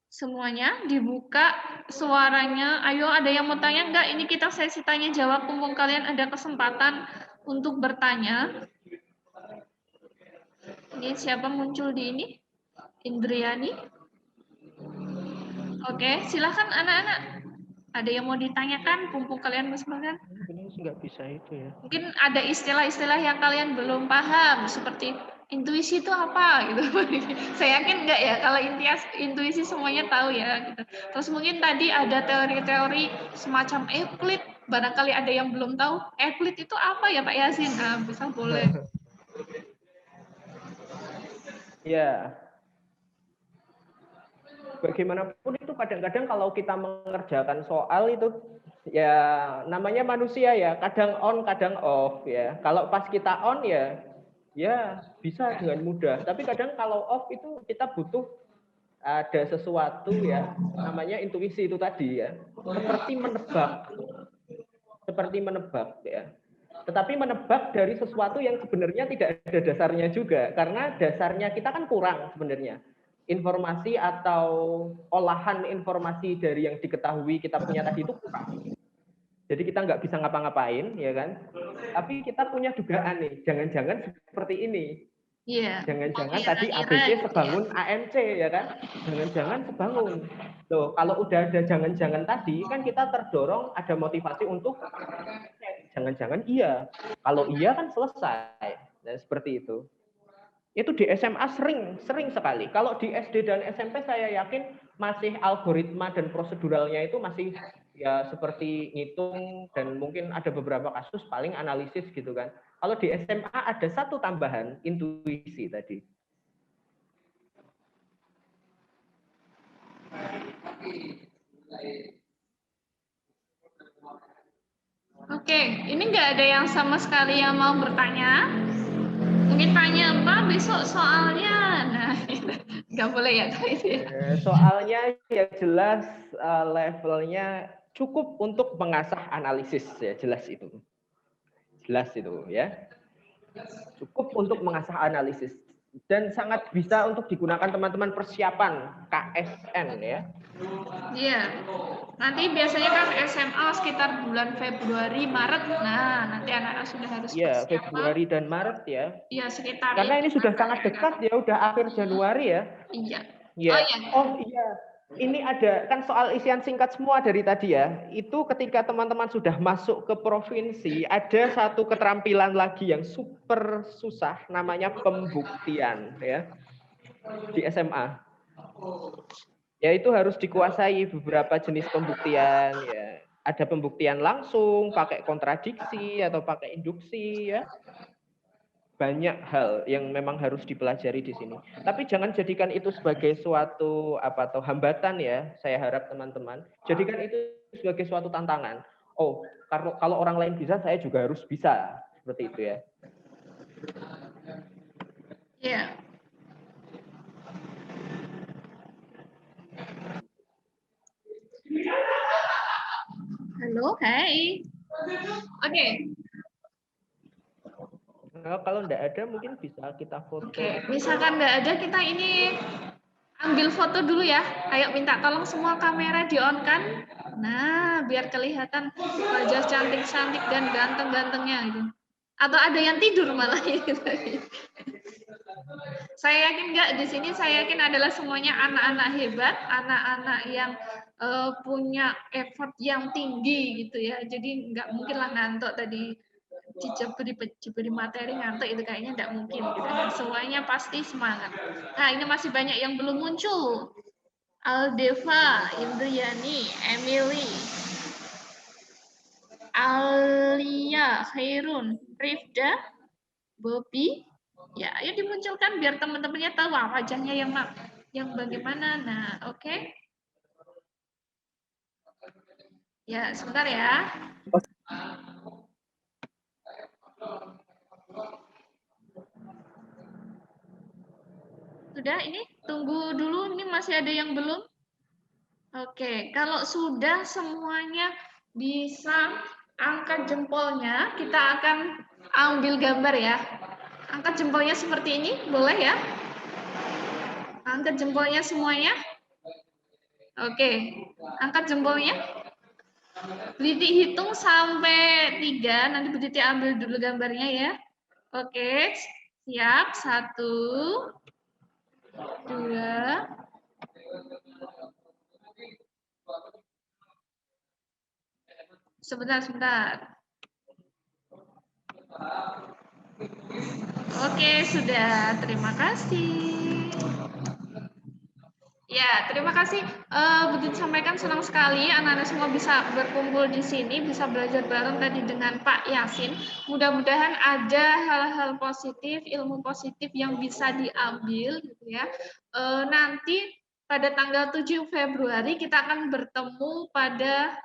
[SPEAKER 2] Semuanya dibuka suaranya. Ayo, ada yang mau tanya enggak? Ini kita sesi tanya jawab, mumpung kalian ada kesempatan untuk bertanya. Ini siapa muncul di ini? Indriani. Oke, silakan anak-anak. Ada yang mau ditanyakan, mumpung kalian bersemangat?
[SPEAKER 1] Ini nggak bisa itu ya.
[SPEAKER 2] Mungkin ada istilah-istilah yang kalian belum paham, seperti intuisi itu apa gitu. Saya yakin enggak ya, kalau intuisi semuanya tahu ya. Gitu. Terus mungkin tadi ada teori-teori semacam Euclid, barangkali ada yang belum tahu Euclid itu apa ya Pak Yasin? Nah, bisa boleh.
[SPEAKER 1] Ya. Bagaimanapun itu kadang-kadang kalau kita mengerjakan soal itu ya namanya manusia ya, kadang on kadang off ya. Kalau pas kita on ya bisa dengan mudah, tapi kadang kalau off itu kita butuh ada sesuatu ya, namanya intuisi itu tadi ya, seperti menebak ya, tetapi menebak dari sesuatu yang sebenarnya tidak ada dasarnya juga, karena dasarnya kita kan kurang sebenarnya. Informasi atau olahan informasi dari yang diketahui kita punya tadi itu kurang. Jadi kita nggak bisa ngapa-ngapain, ya kan? Tapi kita punya dugaan nih, jangan-jangan seperti ini.
[SPEAKER 2] Iya.
[SPEAKER 1] Jangan-jangan tadi ABC sebangun AMC, ya kan? Jangan-jangan sebangun. Loh, kalau udah ada jangan-jangan tadi, kan kita terdorong ada motivasi untuk jangan-jangan iya. Kalau iya kan selesai. Nah, seperti itu. Itu di SMA sering sekali. Kalau di SD dan SMP saya yakin masih algoritma dan proseduralnya itu masih ya seperti ngitung dan mungkin ada beberapa kasus paling analisis gitu kan. Kalau di SMA ada satu tambahan, intuisi tadi.
[SPEAKER 2] Oke, ini nggak ada yang sama sekali yang mau bertanya. Mungkin tanya apa besok soalnya. Nah, nggak boleh ya.
[SPEAKER 1] Soalnya ya jelas levelnya cukup untuk mengasah analisis ya, jelas itu ya. Cukup untuk mengasah analisis dan sangat bisa untuk digunakan teman-teman persiapan KSN ya.
[SPEAKER 2] Iya. Nanti biasanya kan SMA sekitar bulan Februari, Maret. Nah, nanti anak-anak sudah harus
[SPEAKER 1] persiapan. Februari dan Maret ya.
[SPEAKER 2] Iya, sekitar
[SPEAKER 1] karena ini sudah sangat dekat ya, udah akhir Januari ya.
[SPEAKER 2] Iya.
[SPEAKER 1] Ya. Oh iya. Ini ada kan soal isian singkat semua dari tadi ya. Itu ketika teman-teman sudah masuk ke provinsi, ada satu keterampilan lagi yang super susah, namanya pembuktian ya. Di SMA. Ya itu harus dikuasai beberapa jenis pembuktian ya. Ada pembuktian langsung, pakai kontradiksi atau pakai induksi ya. Banyak hal yang memang harus dipelajari di sini. Tapi jangan jadikan itu sebagai suatu hambatan ya. Saya harap teman-teman jadikan itu sebagai suatu tantangan. Oh, kalau orang lain bisa, saya juga harus bisa. Seperti itu ya.
[SPEAKER 2] Iya. Halo, hai. Oke.
[SPEAKER 1] Kalau enggak ada mungkin bisa kita foto.
[SPEAKER 2] Oke, misalkan nggak ada, kita ini ambil foto dulu ya. Ayo minta tolong semua kamera di-on-kan. Nah, biar kelihatan wajah cantik-cantik dan ganteng-gantengnya gitu. Atau ada yang tidur malah gitu. Saya yakin nggak di sini, saya yakin adalah semuanya anak-anak hebat, anak-anak yang punya effort yang tinggi gitu ya. Jadi nggak mungkin lah ngantuk tadi diberi materi ngantuk itu kayaknya nggak mungkin gitu. Semuanya pasti semangat. Nah, ini masih banyak yang belum muncul. Aldeva, Indriani, Emily, Alia, Khairun, Rifda, Bobby. Ya, ayo dimunculkan biar teman-temannya tahu wajahnya yang bagaimana. Nah, oke. Ya, sebentar ya. Sudah, ini tunggu dulu, ini masih ada yang belum. Oke, kalau sudah semuanya bisa angkat jempolnya, kita akan ambil gambar ya. Angkat jempolnya seperti ini, boleh ya? Angkat jempolnya semuanya. Oke, angkat jempolnya. Beliti hitung sampai 3, nanti Beliti ambil dulu gambarnya ya. Oke, siap. 1, 2. Sebentar. Oke, sudah. Terima kasih. Ya, terima kasih. Begitu sampaikan, senang sekali anak-anak semua bisa berkumpul di sini, bisa belajar bareng tadi dengan Pak Yasin. Mudah-mudahan ada hal-hal positif, ilmu positif yang bisa diambil, gitu ya. Nanti pada tanggal 7 Februari kita akan bertemu pada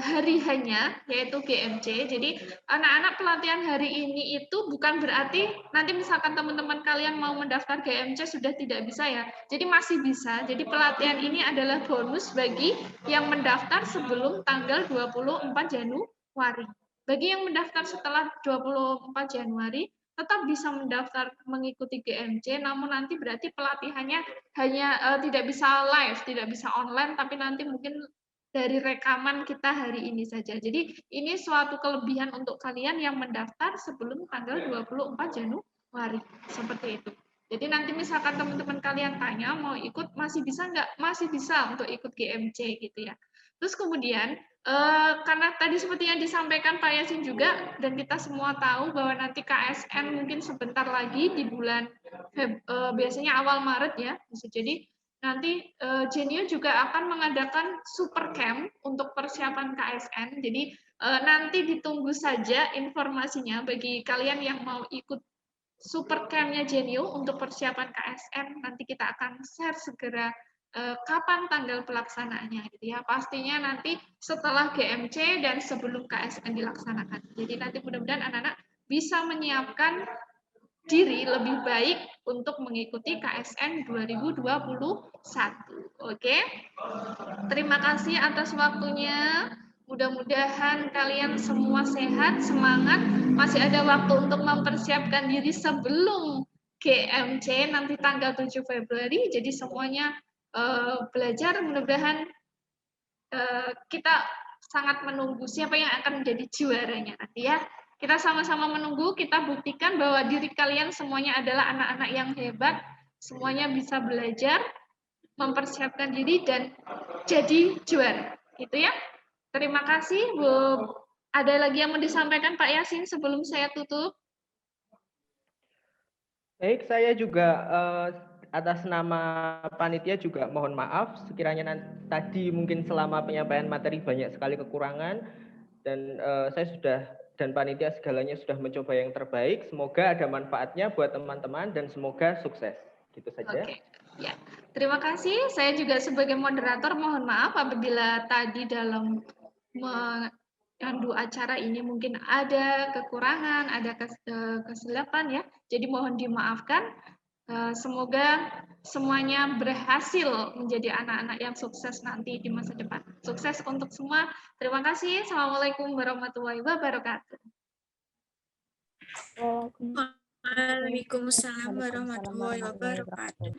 [SPEAKER 2] hari hanya, yaitu GMC. Jadi anak-anak pelatihan hari ini itu bukan berarti nanti misalkan teman-teman kalian mau mendaftar GMC sudah tidak bisa ya. Jadi masih bisa. Jadi pelatihan ini adalah bonus bagi yang mendaftar sebelum tanggal 24 Januari. Bagi yang mendaftar setelah 24 Januari tetap bisa mendaftar mengikuti GMC, namun nanti berarti pelatihannya hanya tidak bisa live, tidak bisa online, tapi nanti mungkin dari rekaman kita hari ini saja. Jadi ini suatu kelebihan untuk kalian yang mendaftar sebelum tanggal 24 Januari. Seperti itu. Jadi nanti misalkan teman-teman kalian tanya mau ikut, masih bisa nggak? Masih bisa untuk ikut GMC gitu ya. Terus kemudian, karena tadi seperti yang disampaikan Pak Yasin juga, dan kita semua tahu bahwa nanti KSN mungkin sebentar lagi di bulan, biasanya awal Maret ya, bisa jadi nanti Genio juga akan mengadakan super camp untuk persiapan KSN. Jadi nanti ditunggu saja informasinya bagi kalian yang mau ikut super camp-nya Genio untuk persiapan KSN. Nanti kita akan share segera kapan tanggal pelaksanaannya gitu ya. Pastinya nanti setelah GMC dan sebelum KSN dilaksanakan. Jadi nanti mudah-mudahan anak-anak bisa menyiapkan diri lebih baik untuk mengikuti KSN 2021. Oke. Terima kasih atas waktunya. Mudah-mudahan kalian semua sehat, semangat. Masih ada waktu untuk mempersiapkan diri sebelum GMC nanti tanggal 7 Februari. Jadi semuanya belajar. Mudah-mudahan kita sangat menunggu siapa yang akan menjadi juaranya nanti ya. Kita sama-sama menunggu, kita buktikan bahwa diri kalian semuanya adalah anak-anak yang hebat, semuanya bisa belajar, mempersiapkan diri, dan jadi juara. Gitu ya. Terima kasih, Bu. Ada lagi yang mau disampaikan Pak Yasin sebelum saya tutup?
[SPEAKER 1] Baik, saya juga atas nama panitia juga mohon maaf sekiranya tadi mungkin selama penyampaian materi banyak sekali kekurangan, dan saya sudah dan panitia segalanya sudah mencoba yang terbaik. Semoga ada manfaatnya buat teman-teman dan semoga sukses. Gitu saja.
[SPEAKER 2] Oke. Ya. Terima kasih. Saya juga sebagai moderator mohon maaf apabila tadi dalam memandu acara ini mungkin ada kekurangan, ada kesilapan ya. Jadi mohon dimaafkan. Semoga semuanya berhasil menjadi anak-anak yang sukses nanti di masa depan. Sukses untuk semua. Terima kasih. Assalamualaikum warahmatullahi wabarakatuh.
[SPEAKER 4] Waalaikumsalam warahmatullahi wabarakatuh.